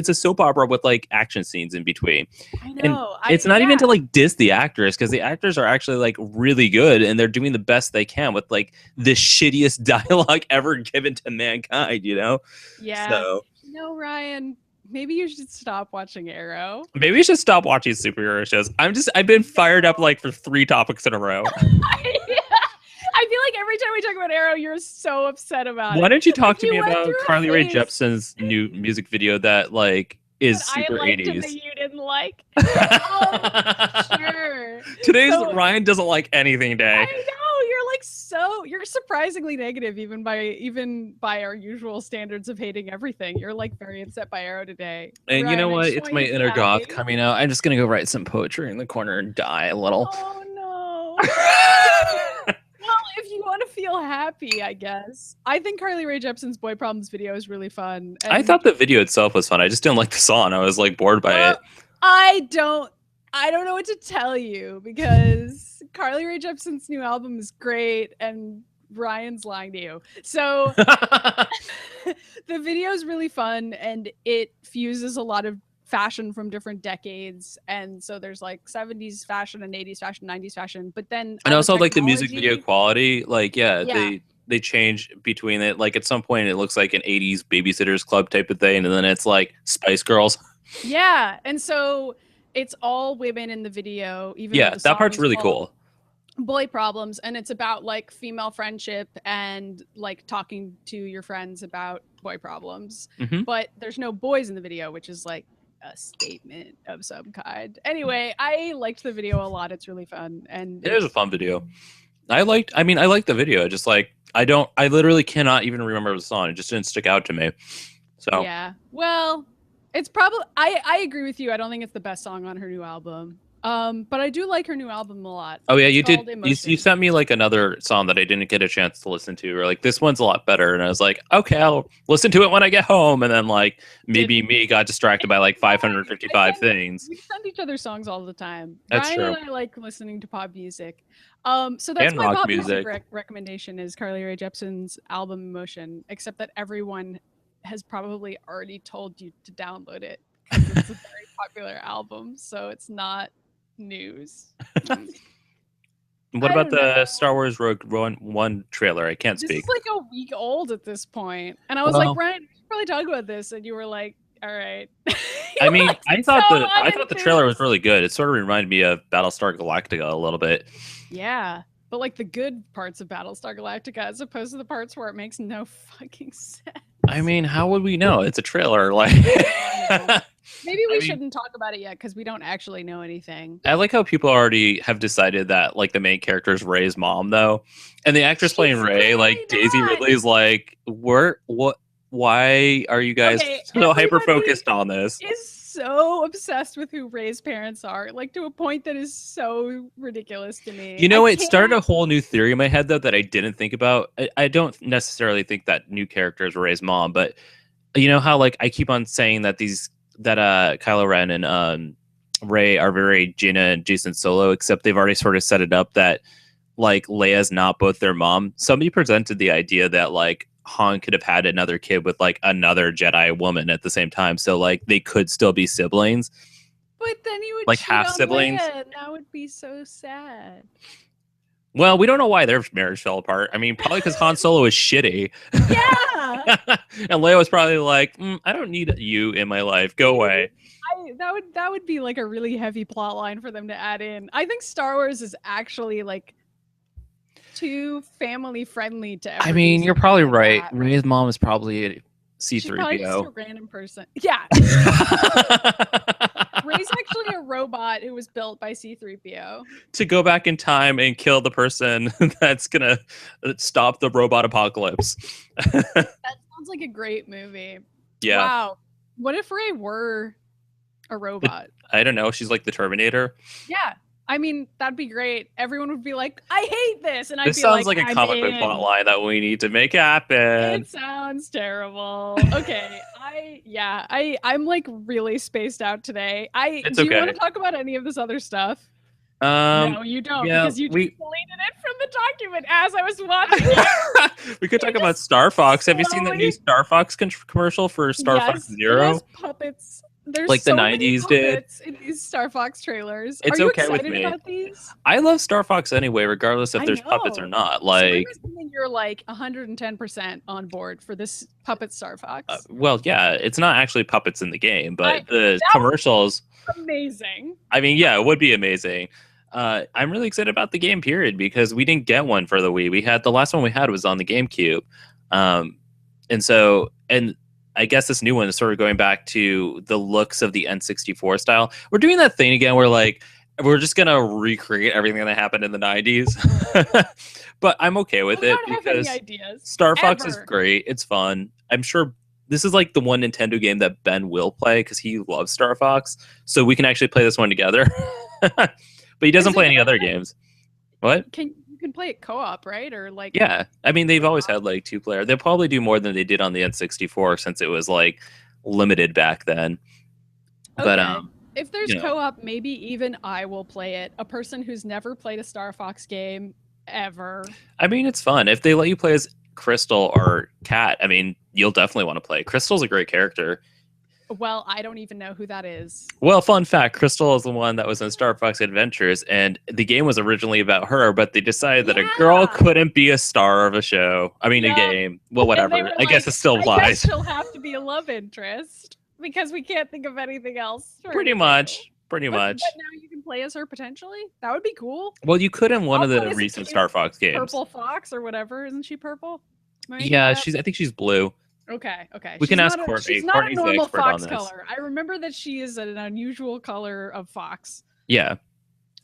a soap opera with action scenes in between. I know. And it's not even to diss the actors because the actors are actually really good and they're doing the best they can with the shittiest dialogue ever given to mankind, Yeah. So, Ryan, maybe you should stop watching Arrow. Maybe you should stop watching superhero shows. I've been fired up for 3 topics in a row. I feel like every time we talk about Arrow, you're so upset about it. Why don't you talk to me about Carly Rae Jepsen's new music video that is super 80s? That you didn't like. Sure. Today's Ryan doesn't like anything day. I know you're surprisingly negative even by our usual standards of hating everything. You're very upset by Arrow today. And Ryan, you know what? It's my inner goth coming out. I'm just gonna go write some poetry in the corner and die a little. Oh no. Well, if you want to feel happy, I guess. I think Carly Rae Jepsen's Boy Problems video is really fun. I thought the video itself was fun. I just didn't like the song. I was bored by it. I don't know what to tell you because Carly Rae Jepsen's new album is great and Ryan's lying to you. So the video is really fun and it fuses a lot of fashion from different decades, and so there's 70s fashion and 80s fashion, 90s fashion, but then and also the music video quality they change between it. At some point it looks like an 80s Babysitters Club type of thing, and then it's Spice Girls. Yeah, and so it's all women in the video. Even that part's really cool. Boy Problems, and it's about female friendship and talking to your friends about boy problems. But there's no boys in the video, which is a statement of some kind. Anyway, I liked the video a lot. It's really fun, and it is a fun video. I liked the video. Just I literally cannot even remember the song. It just didn't stick out to me. So yeah, well, it's probably I agree with you. I don't think it's the best song on her new album. But I do like her new album a lot. Oh yeah, you did. You sent me another song that I didn't get a chance to listen to. Or this one's a lot better, and I was like, okay, I'll listen to it when I get home. And then maybe me got distracted by 555 things. We send each other songs all the time. That's Ryan true. and I like listening to pop music. So that's my pop music recommendation is Carly Rae Jepsen's album Emotion. Except that everyone has probably already told you to download it because it's a very popular album. So it's not news. What about the Star Wars Rogue One trailer? I can't speak. This is a week old at this point, and I was like, Ryan, we should probably talk about this, and you were like, all right. I thought the trailer was really good. It sort of reminded me of Battlestar Galactica a little bit. Yeah, but the good parts of Battlestar Galactica as opposed to the parts where it makes no fucking sense. How would we know? It's a trailer. Maybe we shouldn't talk about it yet because we don't actually know anything. I like how people already have decided that the main character is Ray's mom though, and the actress playing Ray, Daisy Ridley, is what why are you guys so hyper focused on this? Is so obsessed with who Rae's parents are, like to a point that is so ridiculous to me. You know, it started a whole new theory in my head though that I didn't think about. I don't necessarily think that new character is Rae's mom, but you know how like I keep on saying that Kylo Ren and Rae are very Jaina and Jason Solo, except they've already sort of set it up that like Leia's not both their mom. Somebody presented the idea that like Han could have had another kid with like another Jedi woman at the same time, so like they could still be siblings. But then he would like half siblings. Leia, and that would be so sad. Well, we don't know why their marriage fell apart. I mean, probably because Han Solo is shitty. Yeah. And Leia was probably like, I don't need you in my life. Go away. That would be like a really heavy plot line for them to add in. I think Star Wars is actually like too family friendly to. I mean, you're probably right. Ray's mom is probably a C3PO. She's probably just a random person. Yeah. Ray's actually a robot who was built by C3PO. To go back in time and kill the person that's gonna stop the robot apocalypse. That sounds like a great movie. Yeah. Wow. What if Rae were a robot? I don't know. She's like the Terminator. Yeah. I mean, that'd be great. Everyone would be like, I hate this. And I'd be like, this sounds like a comic book plot line that we need to make happen. It sounds terrible. Okay. I'm like really spaced out today. Do you want to talk about any of this other stuff? No, you don't, because you just deleted it from the document as I was watching it. We could talk about StarFox. Have you seen the new StarFox commercial for StarFox Zero? It has puppets. There's like so the 90s did in these StarFox trailers. It's Are you okay excited with me. about these? I love StarFox anyway, regardless if there's puppets or not. Like, so you're like 110% on board for this puppet StarFox. Well, yeah, it's not actually puppets in the game, but the commercials. Amazing. I mean, yeah, it would be amazing. I'm really excited about the game, period, because we didn't get one for the Wii. The last one we had was on the GameCube, and I guess this new one is sort of going back to the looks of the N64 style. We're doing that thing again where like we're just gonna recreate everything that happened in the 90s. But I'm okay with it because StarFox is great. It's fun. I'm sure this is like the one Nintendo game that Ben will play because he loves StarFox. So we can actually play this one together. But he doesn't play any other games. What? You can play it co-op, right? Or like yeah. I mean, they've always had like 2-player. They'll probably do more than they did on the N64 since it was like limited back then. Okay. But if there's co-op, maybe even I will play it. A person who's never played a StarFox game ever. I mean, it's fun. If they let you play as Crystal or Cat, I mean, you'll definitely want to play. Crystal's a great character. Well, I don't even know who that is. Well, fun fact, Crystal is the one that was in Star Fox Adventures, and the game was originally about her, but they decided that a girl couldn't be a star of a show. I mean, a game. Well, whatever. I guess it still applies. I guess she'll have to be a love interest, because we can't think of anything else. Pretty much. But now you can play as her, potentially? That would be cool. Well, you could in one of the recent Star Fox games. Purple Fox or whatever. Isn't she purple? Yeah, I think she's blue. Okay. We can ask Courtney. She's not a normal fox color. I remember that she is an unusual color of fox. Yeah.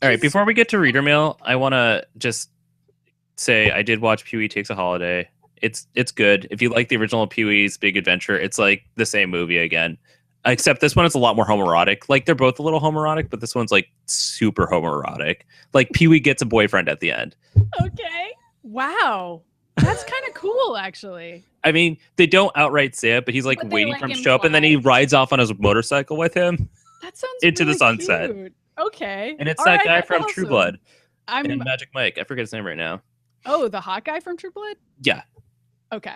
All right. Before we get to reader mail, I want to just say I did watch Pee-wee Takes a Holiday. It's good. If you like the original Pee-wee's Big Adventure, it's like the same movie again. Except this one is a lot more homoerotic. Like they're both a little homoerotic, but this one's like super homoerotic. Like Pee-wee gets a boyfriend at the end. Okay. Wow. That's kind of cool, actually. I mean, they don't outright say it, but he's like waiting for him to show up, and then he rides off on his motorcycle with him. That sounds into really the sunset. Cute. Okay. And it's that guy from True Blood. And Magic Mike. I forget his name right now. Oh, the hot guy from True Blood? Yeah. Okay.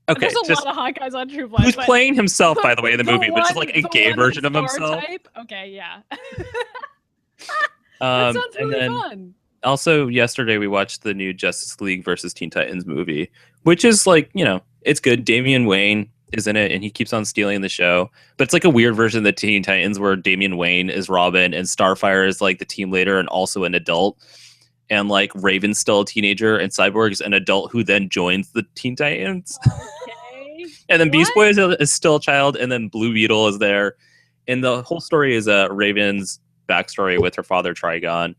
Okay. There's a lot of hot guys on True Blood. Who's playing himself, by the way, in the movie, which is like a gay version of himself. Type? Okay, yeah. That sounds really fun. Also, yesterday we watched the new Justice League versus Teen Titans movie, which is like, it's good. Damian Wayne is in it, and he keeps on stealing the show. But it's like a weird version of the Teen Titans where Damian Wayne is Robin and Starfire is like the team leader and also an adult. And like Raven's still a teenager and Cyborg's an adult who then joins the Teen Titans. Okay. And then Beast Boy is still a child, and then Blue Beetle is there. And the whole story is Raven's backstory with her father, Trigon.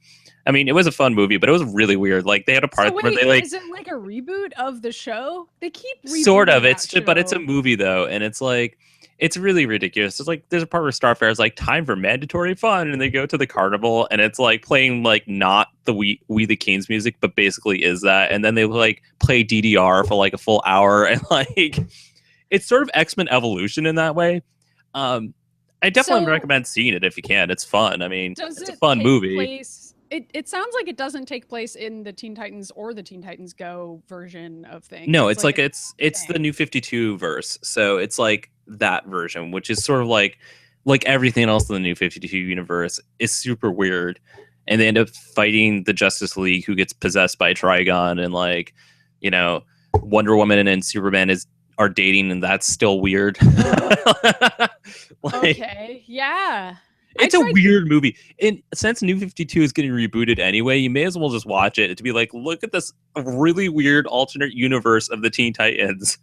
I mean, it was a fun movie, but it was really weird. Like, they had a part where they like... Is it like a reboot of the show? They keep rebooting sort of. but it's a movie though, and it's like it's really ridiculous. It's like there's a part where Starfare is like time for mandatory fun, and they go to the carnival, and it's like playing like not the We the Kings music, but basically is that, and then they like play DDR for like a full hour, and like it's sort of X-Men Evolution in that way. I definitely recommend seeing it if you can. It's fun. I mean, it's a fun movie. It sounds like it doesn't take place in the Teen Titans or the Teen Titans Go version of things. No, it's like it's the New 52 verse. So it's like that version, which is sort of like everything else in the New 52 universe is super weird. And they end up fighting the Justice League, who gets possessed by Trigon, and like, you know, Wonder Woman and Superman are dating, and that's still weird. Okay, yeah. It's a weird movie. And since New 52 is getting rebooted anyway, you may as well just watch it to be like, look at this really weird alternate universe of the Teen Titans.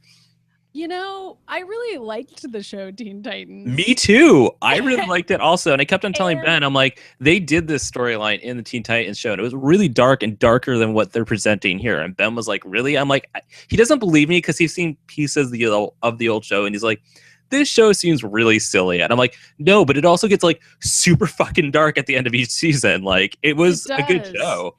You know, I really liked the show Teen Titans. Me too. I really liked it also. And I kept on telling Ben, I'm like, they did this storyline in the Teen Titans show, and it was really dark and darker than what they're presenting here. And Ben was like, really? I'm like, he doesn't believe me because he's seen pieces of the old show, and he's like, this show seems really silly. And I'm like, no, but it also gets like super fucking dark at the end of each season. Like, it was a good show.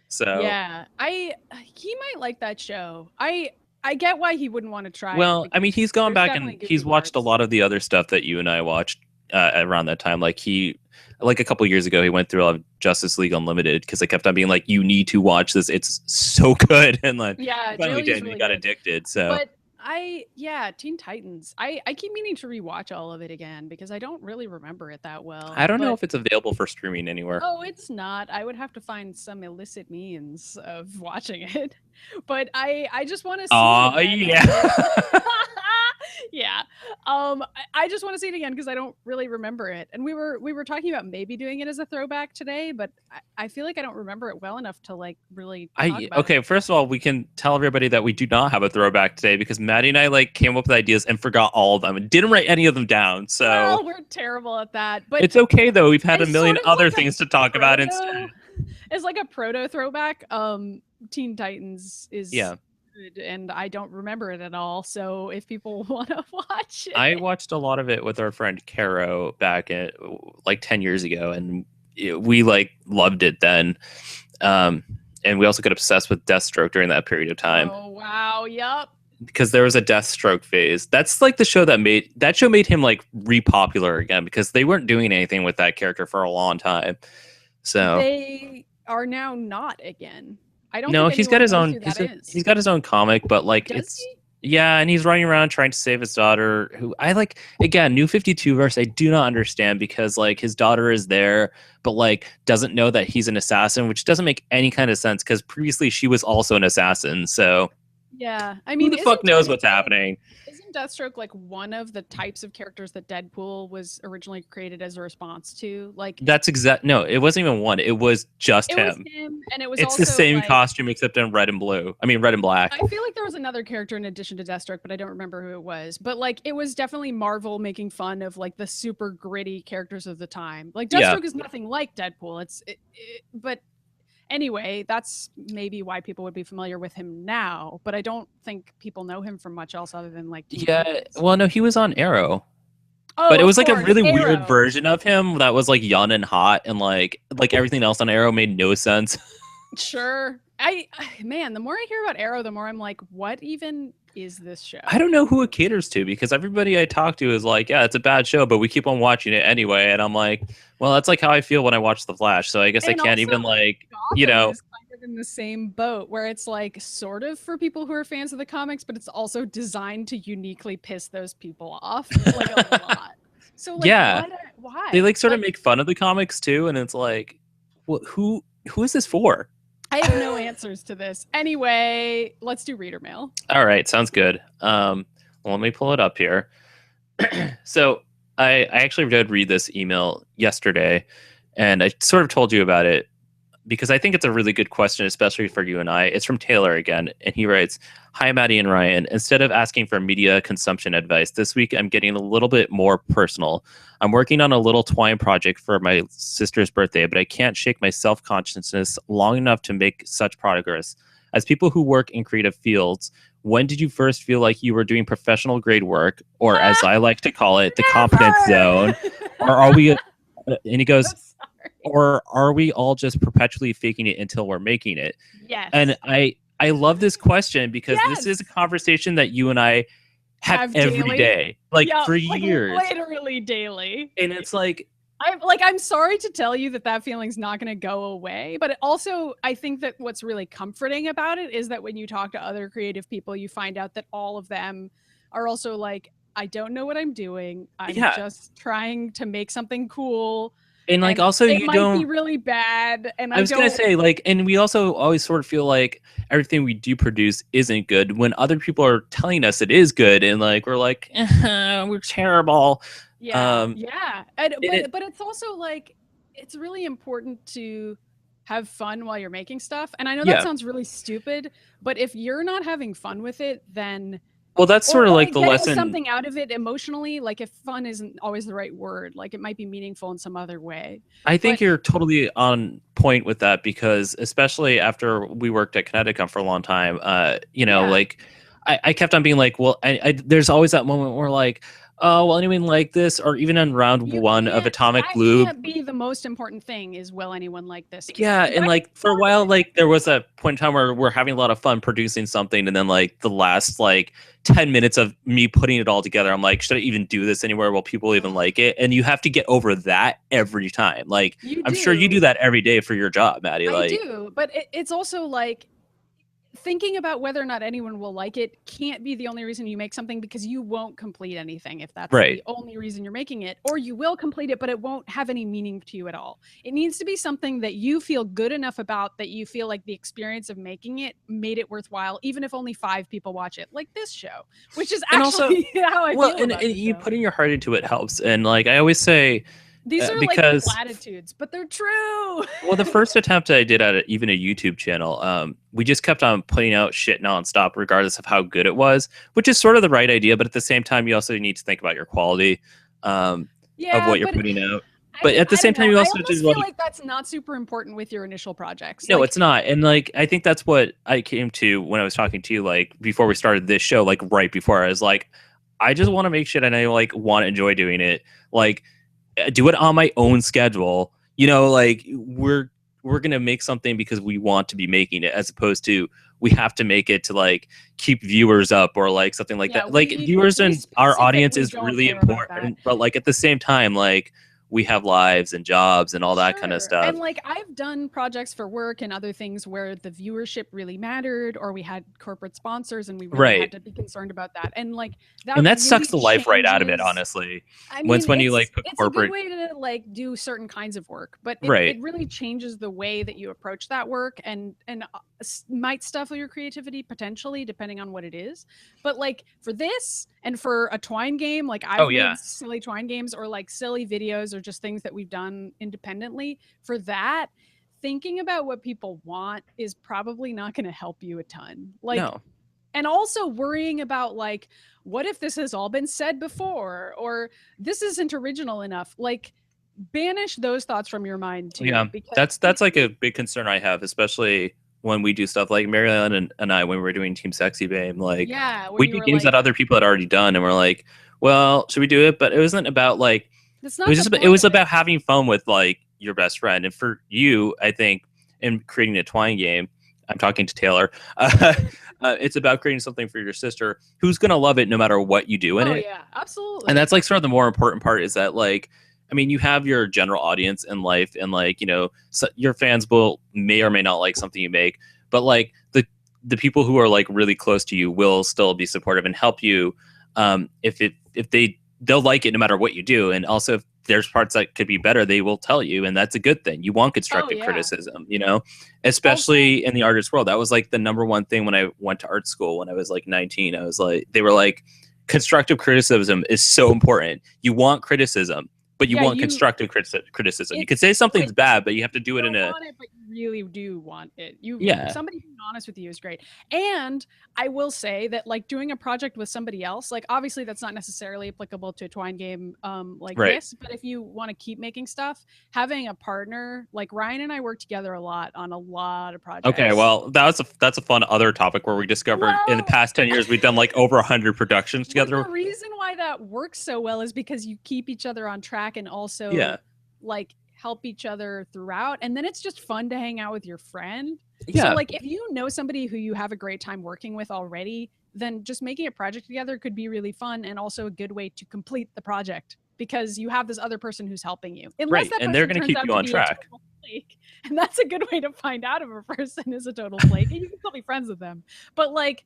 So yeah, he might like that show. I get why he wouldn't want to try. Well, I mean, he's gone back and he's watched a lot of the other stuff that you and I watched around that time. Like a couple years ago, he went through all of Justice League Unlimited because I kept on being like, you need to watch this. It's so good. And like, yeah, finally did. Really he got addicted. So. But Teen Titans. I keep meaning to rewatch all of it again because I don't really remember it that well. I don't know if it's available for streaming anywhere. Oh, it's not. I would have to find some illicit means of watching it. But I just want to see it again. Yeah. Yeah. I just want to see it again because I don't really remember it. And we were talking about maybe doing it as a throwback today, but I feel like I don't remember it well enough to like really talk about it. First of all, we can tell everybody that we do not have a throwback today because Maddie and I like came up with ideas and forgot all of them and didn't write any of them down. So well, we're terrible at that. But it's okay though. We've had a million other things to talk about instead. It's like a proto throwback. Teen Titans is good, and I don't remember it at all. So if people want to watch it, I watched a lot of it with our friend Caro back at like 10 years ago, and we like loved it then. And we also got obsessed with Deathstroke during that period of time. Oh wow, yep. Because there was a Deathstroke phase. That's like the show that made him like re-popular again because they weren't doing anything with that character for a long time. So they are now not again. I don't know he's got his own he's got his own comic, but like yeah, and he's running around trying to save his daughter, who I like. Again, New 52 verse I do not understand because like his daughter is there but like doesn't know that he's an assassin, which doesn't make any kind of sense because previously she was also an assassin. So yeah, I mean, who the fuck knows what's happening? Isn't Deathstroke like one of the types of characters that Deadpool was originally created as a response to? Like that's no, it wasn't even one. It was just him. Was him, and it was. It's also the same like, costume except in red and blue. I mean, red and black. I feel like there was another character in addition to Deathstroke, but I don't remember who it was. But like, it was definitely Marvel making fun of like the super gritty characters of the time. Like Deathstroke is nothing like Deadpool. But. Anyway, that's maybe why people would be familiar with him now, but I don't think people know him from much else other than like well, no, he was on Arrow. Oh, but it was like a really weird version of him that was like young and hot and like everything else on Arrow made no sense. Sure. Man, the more I hear about Arrow, the more I'm like, what even is this show? I don't know who it caters to because everybody I talk to is like, yeah, it's a bad show, but we keep on watching it anyway. And I'm like, well, that's like how I feel when I watch The Flash. So I guess I can't even like, Gotham is kind of in the same boat where it's like sort of for people who are fans of the comics, but it's also designed to uniquely piss those people off like a lot. So like, yeah, why? They like sort of make fun of the comics too. And it's like, well, who is this for? I have no answers to this. Anyway, let's do reader mail. All right, sounds good. Well, let me pull it up here. So I actually did read this email yesterday, and I sort of told you about it because I think it's a really good question, especially for you and I. It's from Taylor again, and he writes, "Hi, Maddy and Ryan. Instead of asking for media consumption advice, this week I'm getting a little bit more personal. I'm working on a little twine project for my sister's birthday, but I can't shake my self-consciousness long enough to make such progress. As people who work in creative fields, when did you first feel like you were doing professional grade work, or as I like to call it, the competence zone? Or are we, and he goes, or are we all just perpetually faking it until we're making it?" Yes. And I love this question because this is a conversation that you and I have every day, like for years, literally daily. And it's like, I'm sorry to tell you that feeling's not going to go away, but also I think that what's really comforting about it is that when you talk to other creative people, you find out that all of them are also like, I don't know what I'm doing. I'm just trying to make something cool. And like, also, it might be really bad. And I was going to say, like, and we also always sort of feel like everything we do produce isn't good when other people are telling us it is good. And like, we're like, we're terrible. Yeah. But it's also like, it's really important to have fun while you're making stuff. And I know that sounds really stupid, but if you're not having fun with it, then... Well, that's sort of like the lesson. Something out of it emotionally, like if fun isn't always the right word, like it might be meaningful in some other way. I think you're totally on point with that, because especially after we worked at Connecticut for a long time, like I kept on being like, well, there's always that moment where like, oh, will anyone like this? Or even on round one of Atomic Blue. That can't be the most important thing, is will anyone like this? Yeah, and like for a while, like there was a point in time where we're having a lot of fun producing something, and then like the last like 10 minutes of me putting it all together, I'm like, should I even do this anywhere? Will people even like it? And you have to get over that every time. Like, I'm sure you do that every day for your job, Maddy. I do, but it's also like, thinking about whether or not anyone will like it can't be the only reason you make something, because you won't complete anything if that's the only reason you're making it, or you will complete it, but it won't have any meaning to you at all. It needs to be something that you feel good enough about, that you feel like the experience of making it made it worthwhile, even if only 5 people watch it, like this show, which is actually how I feel about it. You putting your heart into it helps. And like I always say, these are like platitudes, but they're true. Well, the first attempt I did at even a YouTube channel, we just kept on putting out shit nonstop, regardless of how good it was, which is sort of the right idea. But at the same time, you also need to think about your quality of what you're putting out. But at the same time, you also just feel like that's not super important with your initial projects. No, it's not. And like, I think that's what I came to when I was talking to you, like before we started this show, like right before, I was like, I just want to make shit and I like want to enjoy doing it. Like, do it on my own schedule, like we're gonna make something because we want to be making it, as opposed to we have to make it to like keep viewers up or like something like that. Like viewers and our audience is really important, but like at the same time, like we have lives and jobs and all that kind of stuff. And like I've done projects for work and other things where the viewership really mattered, or we had corporate sponsors and we really had to be concerned about that. And like that really sucks the life right out of it, honestly. I mean, when you like put corporate, it's a good way to like do certain kinds of work, but it really changes the way that you approach that work and might stifle your creativity potentially, depending on what it is. But like for this and for a twine game, like I've made silly twine games or like silly videos or just things that we've done independently. For that, thinking about what people want is probably not going to help you a ton. Like, and also worrying about like, what if this has all been said before, or this isn't original enough? Like, banish those thoughts from your mind too. Yeah, that's like a big concern I have, especially when we do stuff like Marilyn and I, when we were doing Team Sexy Babe, like we do games that other people had already done, and we're like, well, should we do it? But it wasn't about like, it was about having fun with like your best friend. And for you, I think in creating a twine game, I'm talking to Taylor, it's about creating something for your sister who's going to love it no matter what you do in it. Yeah, absolutely. And that's like sort of the more important part, is that like, I mean, you have your general audience in life, and like, so your fans may or may not like something you make, but like the people who are like really close to you will still be supportive and help you if they'll like it no matter what you do. And also if there's parts that could be better, they will tell you, and that's a good thing. You want constructive criticism, especially in the artist world. That was like the number one thing when I went to art school when I was like 19. I was like, they were like, constructive criticism is so important. You want criticism, but you want constructive criticism. You could say something's bad, but you have to do it in a... But really do want it. Somebody being honest with you is great. And I will say that like doing a project with somebody else, like obviously that's not necessarily applicable to a Twine game like this, but if you want to keep making stuff, having a partner, like Ryan and I work together a lot on a lot of projects. Okay, well, that's a fun other topic where we discovered in the past 10 years we've done like over 100 productions together. The reason why that works so well is because you keep each other on track and also like help each other throughout, and then it's just fun to hang out with your friend. So like if you know somebody who you have a great time working with already, then just making a project together could be really fun and also a good way to complete the project because you have this other person who's helping you. Unless that and they're going to keep you on track. And that's a good way to find out if a person is a total flake. And you can still be friends with them. But like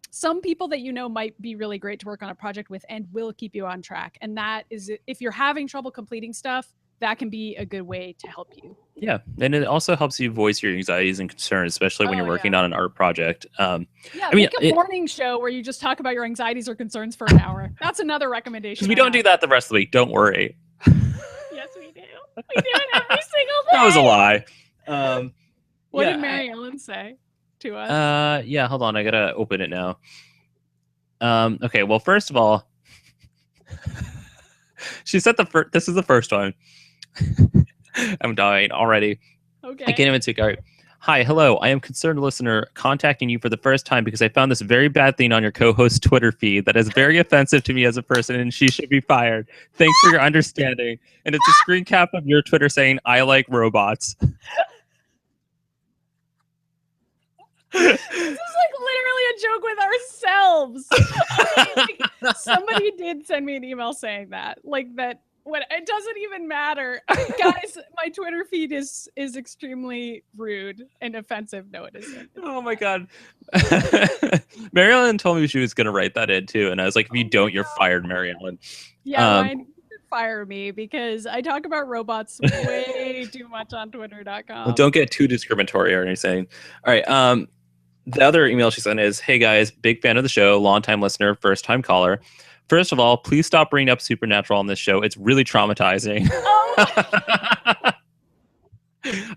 some people that you know might be really great to work on a project with and will keep you on track. And that is, if you're having trouble completing stuff, that can be a good way to help you. Yeah. And it also helps you voice your anxieties and concerns, especially when you're working on an art project. I mean, make a morning show where you just talk about your anxieties or concerns for an hour. That's another recommendation. Because we don't do that the rest of the week. Don't worry. Yes, we do. We do it every single day. That was a lie. What did Mary Ellen say to us? Yeah, hold on. I got to open it now. Okay, well, first of all, she said this is the first one. I'm dying already. Okay. I can't even take it. Hi, hello. I am a concerned listener contacting you for the first time because I found this very bad thing on your co-host's Twitter feed that is very offensive to me as a person, and she should be fired. Thanks for your understanding. And it's a screen cap of your Twitter saying, "I like robots." This is like literally a joke with ourselves. Like, somebody did send me an email saying that. Like that. When it doesn't even matter, guys. My Twitter feed is extremely rude and offensive. No, it isn't. Oh my god. Mary Ellen told me she was gonna write that in too, and I was like, if you don't, you're fired, Mary Ellen. Yeah, Ryan, you should fire me because I talk about robots way too much on Twitter.com. Well, don't get too discriminatory or anything. All right. The other email she sent is, "Hey guys, big fan of the show, long-time listener, first-time caller. First of all, please stop bringing up Supernatural on this show. It's really traumatizing." Oh.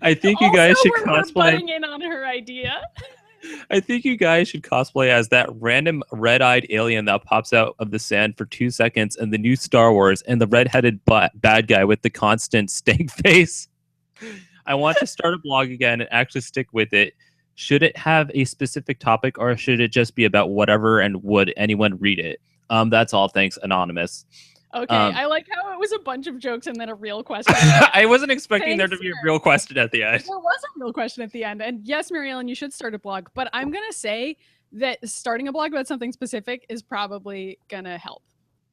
I think you guys should cosplay. We're butting in on her idea. I think you guys should cosplay as that random red-eyed alien that pops out of the sand for 2 seconds in the new Star Wars, and the red-headed bad guy with the constant stank face. I want to start a blog again and actually stick with it. Should it have a specific topic, or should it just be about whatever, and would anyone read it? That's all. Thanks, Anonymous. Okay, I like how it was a bunch of jokes and then a real question. I wasn't expecting there to be a real question at the end. There was a real question at the end. And yes, Mary Ellen, you should start a blog. But I'm going to say that starting a blog about something specific is probably going to help.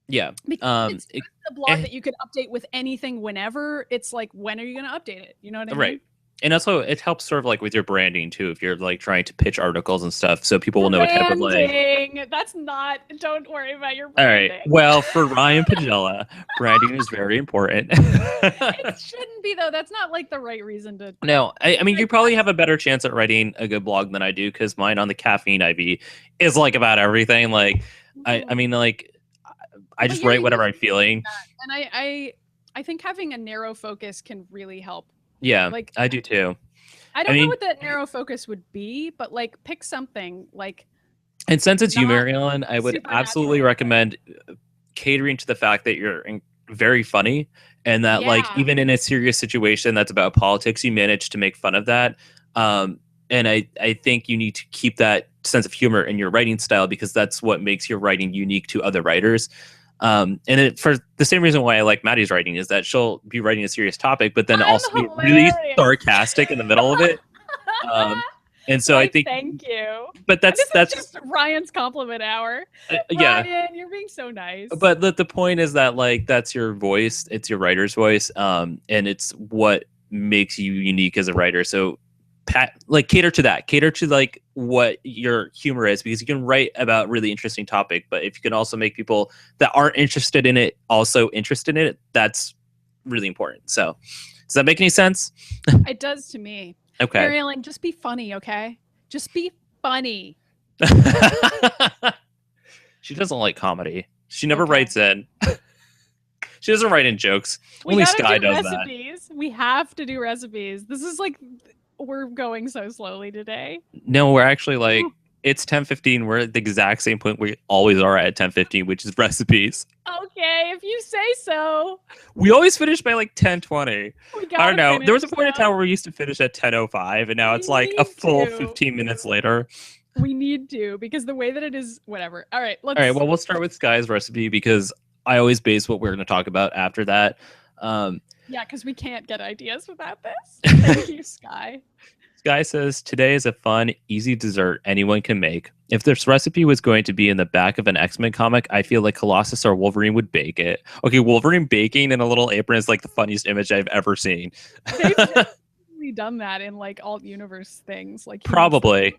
Yeah. Because it's a blog that you could update with anything whenever. It's like, when are you going to update it? You know what I mean? Right. And also, it helps sort of like with your branding too, if you're like trying to pitch articles and stuff, so people will know what type of like. That's not. Don't worry about your branding. All right. Well, for Ryan Pagella, branding is very important. It shouldn't be though. That's not like the right reason to. No, I mean, you probably have a better chance at writing a good blog than I do, because mine on the caffeine IV is like about everything. Like, I mean, like, I just write whatever I'm feeling. And I think having a narrow focus can really help. Yeah, like I do too. I don't know what that narrow focus would be, but like pick something like. And since it's you, Mary Ellen, I would absolutely recommend catering to the fact that you're very funny, and that like even in a serious situation that's about politics, you manage to make fun of that. And I think you need to keep that sense of humor in your writing style, because that's what makes your writing unique to other writers. And for the same reason why I like Maddie's writing is that she'll be writing a serious topic, but then also be really sarcastic in the middle of it. And so I think, thank you. But that's just Ryan's compliment hour. Yeah, Ryan, you're being so nice. But the point is that like that's your voice, it's your writer's voice, and it's what makes you unique as a writer. So cater to that, cater to like what your humor is, because you can write about really interesting topic, but if you can also make people that aren't interested in it also interested in it, that's really important. So does that make any sense? It does to me. Okay, Mary Ellen, just be funny. Okay, just be funny. She doesn't like comedy. She never writes in. She doesn't write in jokes. Only Skye does recipes. We have to do recipes. This is like we're going so slowly today. No, we're actually like, it's 10:15. We're at the exact same point we always are at 10:15, which is recipes. Okay, if you say so. We always finish by like 10:20. I don't know. There was a point in time where we used to finish at 10:05, and now it's like a full 15 minutes later. We need to, because the way that it is, whatever. All right, All right, well, we'll start with Skye's recipe because I always base what we're going to talk about after that. Yeah, because we can't get ideas without this. Thank you, Skye. Skye says, today is a fun, easy dessert anyone can make. If this recipe was going to be in the back of an X-Men comic, I feel like Colossus or Wolverine would bake it. Okay, Wolverine baking in a little apron is like the funniest image I've ever seen. They've definitely done that in like alt universe things. Like probably.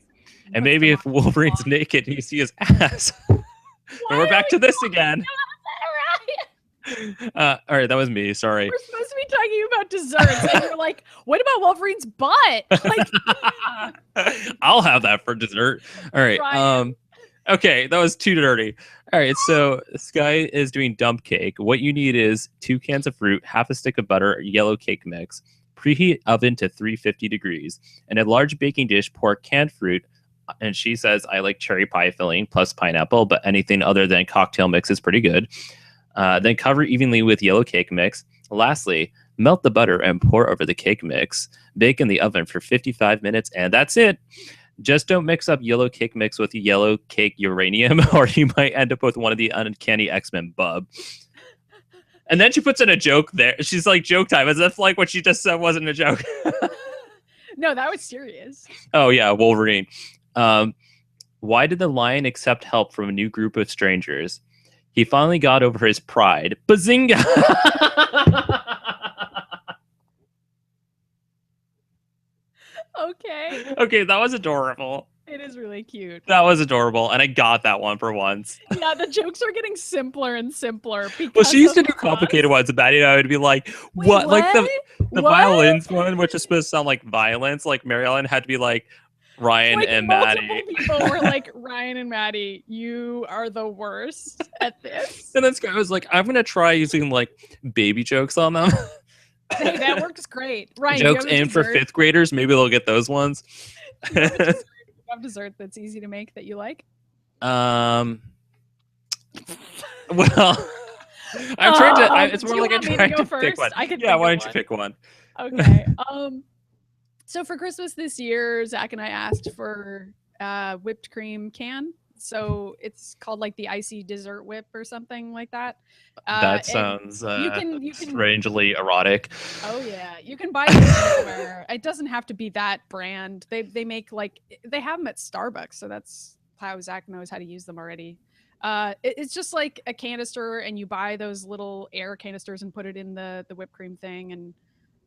And maybe if Wolverine's naked, you see his ass. And we're back to this again. All right, that was me. Sorry. We're supposed to be talking about desserts, and you're like, "What about Wolverine's butt?" Like, I'll have that for dessert. All right. Okay, that was too dirty. All right, so Skye is doing dump cake. What you need is 2 cans of fruit, half a stick of butter, yellow cake mix. Preheat oven to 350 degrees. In a large baking dish, pour canned fruit. And she says, I like cherry pie filling plus pineapple, but anything other than cocktail mix is pretty good. Then cover evenly with yellow cake mix. Lastly, melt the butter and pour over the cake mix. Bake in the oven for 55 minutes, and that's it. Just don't mix up yellow cake mix with yellow cake uranium, or you might end up with one of the uncanny X-Men bub. And then she puts in a joke there. She's like, joke time, as if like what she just said wasn't a joke. No, that was serious. Oh, yeah, Wolverine. Why did the lion accept help from a new group of strangers? He finally got over his pride. Bazinga! Okay. Okay, that was adorable. It is really cute. That was adorable, and I got that one for once. Yeah, the jokes are getting simpler and simpler. Well, she used to do complicated ones. Maddie and I would be like, what? Like the violins one, which is supposed to sound like violence. Like Mary Ellen had to be like, Ryan like and Maddie. People were like, Ryan and Maddie, you are the worst at this. And then Skye was like, I'm going to try using like baby jokes on them. Hey, that works great. Ryan, jokes aimed for 5th graders. Maybe they'll get those ones. Have dessert that's easy to make that you like? Well, I'm trying to. It's more like I'm trying to pick one. Yeah, why don't you pick one? Okay. So for Christmas this year, Zach and I asked for whipped cream can. So it's called like the icy dessert whip or something like that. That sounds you can strangely erotic. Oh yeah, you can buy it anywhere. It doesn't have to be that brand. They make like they have them at Starbucks, so that's how Zach knows how to use them already. It's just like a canister, and you buy those little air canisters and put it in the whipped cream thing, and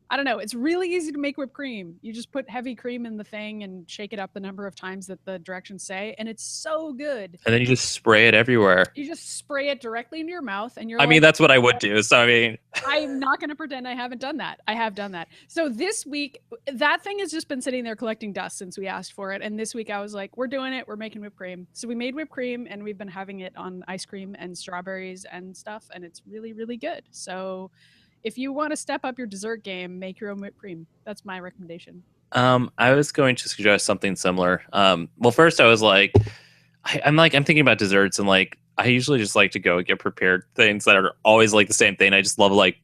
I don't know. It's really easy to make whipped cream. You just put heavy cream in the thing and shake it up the number of times that the directions say, and it's so good. And then you just spray it everywhere. You just spray it directly into your mouth, and you're. I mean, that's what I would do. So I mean, I'm not going to pretend I haven't done that. I have done that. So this week, that thing has just been sitting there collecting dust since we asked for it. And this week, I was like, "We're doing it. We're making whipped cream." So we made whipped cream, and we've been having it on ice cream and strawberries and stuff, and it's really, really good. So. If you want to step up your dessert game, make your own whipped cream. That's my recommendation. I was going to suggest something similar. Well, first I was like, I'm thinking about desserts, and like I usually just like to go get prepared things that are always like the same thing. I just love like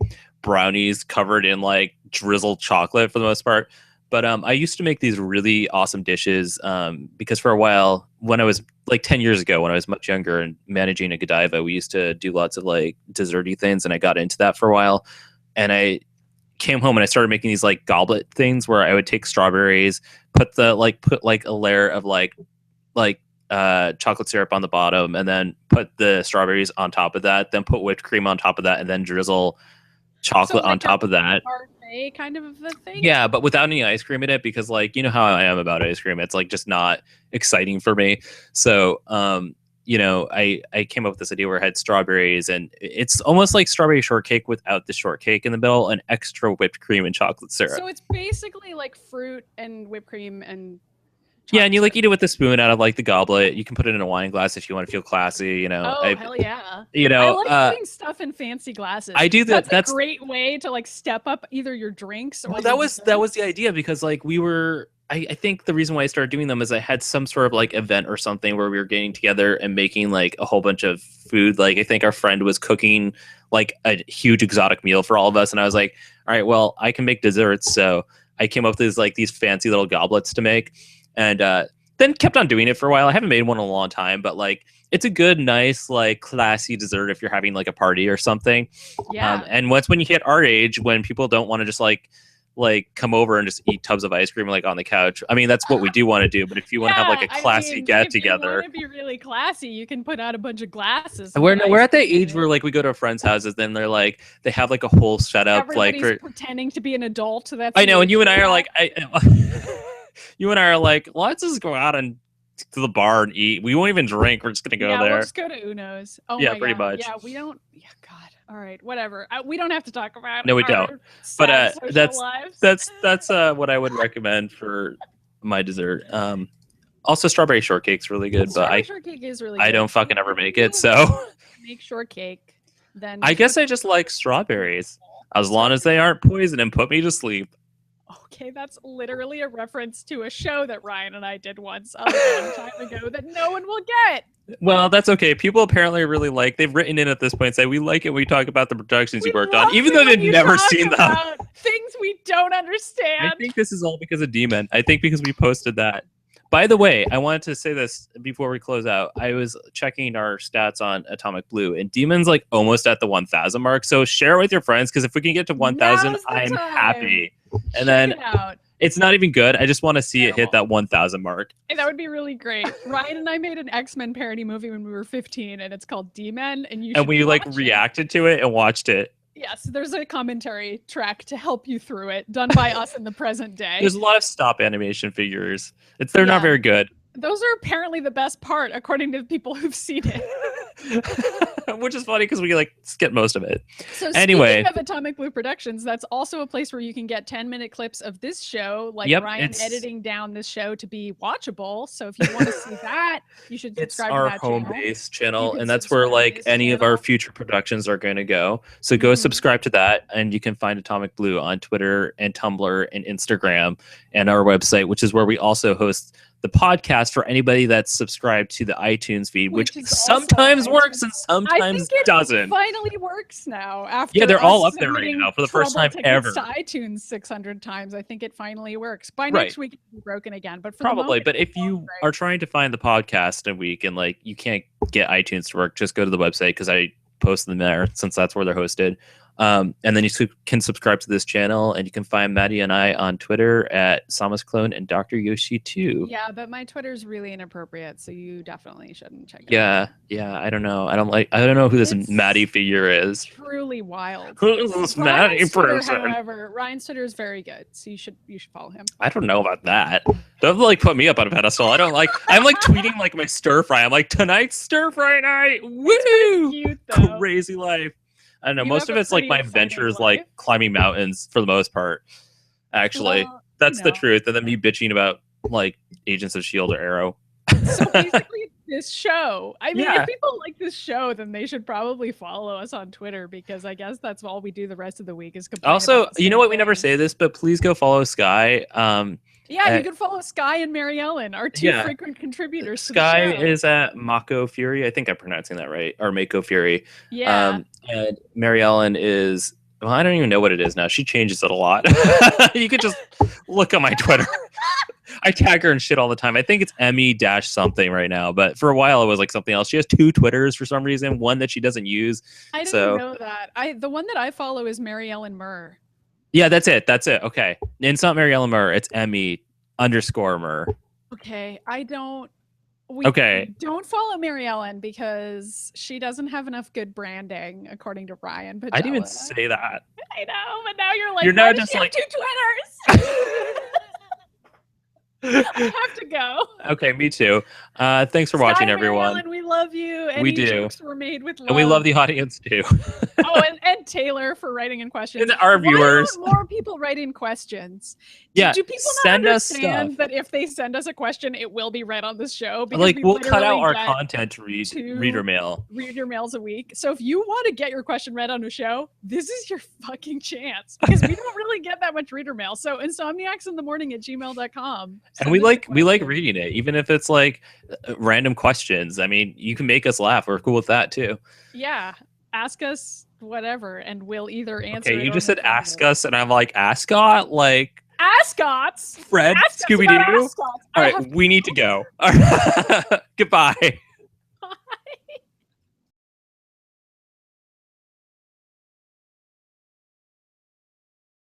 brownies covered in like drizzled chocolate for the most part. But I used to make these really awesome dishes because for a while, when I was like 10 years ago, when I was much younger and managing a Godiva, we used to do lots of like desserty things, and I got into that for a while. And I came home and I started making these like goblet things where I would take strawberries, put a layer of like chocolate syrup on the bottom, and then put the strawberries on top of that, then put whipped cream on top of that, and then drizzle chocolate on top of that. Kind of a thing. Yeah, but without any ice cream in it, because like you know how I am about ice cream, it's like just not exciting for me. So you know, I came up with this idea where I had strawberries, and it's almost like strawberry shortcake without the shortcake in the middle, and extra whipped cream and chocolate syrup. So it's basically like fruit and whipped cream and Yeah, and you like eat it with a spoon out of like the goblet. You can put it in a wine glass if you want to feel classy. You know. Oh, hell yeah! You know, I like putting stuff in fancy glasses. I do that. That's a great way to like step up either your drinks or. Well, that was the idea because like we were. I think the reason why I started doing them is I had some sort of like event or something where we were getting together and making like a whole bunch of food. Like I think our friend was cooking like a huge exotic meal for all of us, and I was like, all right, well, I can make desserts, so I came up with like these fancy little goblets to make. And then kept on doing it for a while. I haven't made one in a long time, but like it's a good, nice, like classy dessert if you're having like a party or something. Yeah. And when you hit our age, when people don't want to just like come over and just eat tubs of ice cream like on the couch. I mean, that's what we do want to do. But if you want to have like a classy get together, if you want to be really classy, you can put out a bunch of glasses. We're at the age where like we go to friends' houses, then they're like they have like a whole setup. Everybody's like pretending to be an adult. So that's I know, and you and I are like you and I are like, let's just go out and to the bar and eat. We won't even drink. We're just gonna go there. We'll just go to Uno's. Oh yeah, my pretty God. much. Yeah, we don't. Yeah, God. All right, whatever. We don't have to talk about. No, we don't. But that's what I would recommend for my dessert. Also, strawberry shortcake's really good, but shortcake is really good. I don't fucking ever make it. So make shortcake. Then I guess I just like strawberries as long as they aren't poison and put me to sleep. Okay, that's literally a reference to a show that Ryan and I did once a long time ago that no one will get. Well, that's okay. People apparently really they've written in at this point and say, we like it when we talk about the productions you worked on, even though they've never seen them. Things we don't understand. I think this is all because of Demon. I think because we posted that. By the way, I wanted to say this before we close out. I was checking our stats on Atomic Blue, and Demon's like almost at the 1,000 mark. So share it with your friends, because if we can get to 1,000, I'm happy. And then it's not even good. I just want to see it hit that 1,000 mark. And that would be really great. Ryan and I made an X-Men parody movie when we were 15, and it's called D-Men. And we like reacted to it and watched it. Yes, there's a commentary track to help you through it, done by us in the present day. There's a lot of stop animation figures. They're not very good. Those are apparently the best part, according to the people who've seen it. Which is funny because we like skip most of it. So anyway, speaking of Atomic Blue Productions, that's also a place where you can get 10-minute clips of this show, like Ryan editing down this show to be watchable. So if you want to see that, you should subscribe to that channel. It's our home-based channel, and that's where like any of our future productions are going to go. So go subscribe to that, and you can find Atomic Blue on Twitter and Tumblr and Instagram and our website, which is where we also host the podcast for anybody that's subscribed to the iTunes feed, which sometimes works and sometimes doesn't. Finally works now. After they're all up there right now for the first time ever. To iTunes 600 times, I think it finally works. By next week, it'll be broken again. But for probably. But if you are trying to find the podcast a week and like you can't get iTunes to work, just go to the website because I post them there since that's where they're hosted. And then you can subscribe to this channel, and you can find Maddy and I on Twitter at Samus Clone and Dr. Yoshi 2. Yeah, but my Twitter's really inappropriate, so you definitely shouldn't check it out. Yeah, I don't know. I don't know who this Maddy figure is. Truly wild. Who is this Maddy person? However, Ryan's Twitter is very good, so you should follow him. I don't know about that. Don't like put me up on a pedestal. I don't like. I'm like tweeting like my stir fry. I'm like, tonight's stir fry night. Woo! Cute, though. Crazy life. I don't know. Most of it's like my adventures, like climbing mountains for the most part. Actually, that's the truth. And then me bitching about like Agents of S.H.I.E.L.D. or Arrow. So basically, this show. I mean, if people like this show, then they should probably follow us on Twitter, because I guess that's all we do the rest of the week is complain. Also, you know what? We never say this, but please go follow Skye. Yeah, you can follow Skye and Mary Ellen, our two frequent contributors. Skye is at Mako Fury. I think I'm pronouncing that right. Or Mako Fury. Yeah. And Mary Ellen is, well, I don't even know what it is now. She changes it a lot. You could just look on my Twitter. I tag her and shit all the time. I think it's Emmy-something right now, but for a while it was like something else. She has two Twitters for some reason, one that she doesn't use. I didn't know that. The one that I follow is Mary Ellen Murr. Yeah, that's it. Okay. It's not Mary Ellen Murr. It's Emmy_Murr. Okay. Don't follow Mary Ellen because she doesn't have enough good branding, according to Ryan. But I didn't even say that. I know, but now you're like, you're now just like two Twitters. I have to go. Okay, me too. Thanks for watching, everyone. Ellen, we love you. We do. Jokes were made with love. And we love the audience too. Oh, and Taylor for writing in questions. And our viewers. Why don't more people write in questions? Do people not understand that if they send us a question, it will be read on this show? Because like we'll cut out our content to read reader mail. Reader mails a week. So if you want to get your question read on the show, this is your fucking chance, because we don't really get that much reader mail. So insomniacsinthemorning@gmail.com. And we like reading it, even if it's like random questions. I mean, you can make us laugh. We're cool with that too. Yeah. Ask us whatever, and we'll either answer it. Okay, you just said ask us, and I'm like, ascot? Like ascots? Fred, Scooby-Doo? All right, we need to go. All right. Goodbye.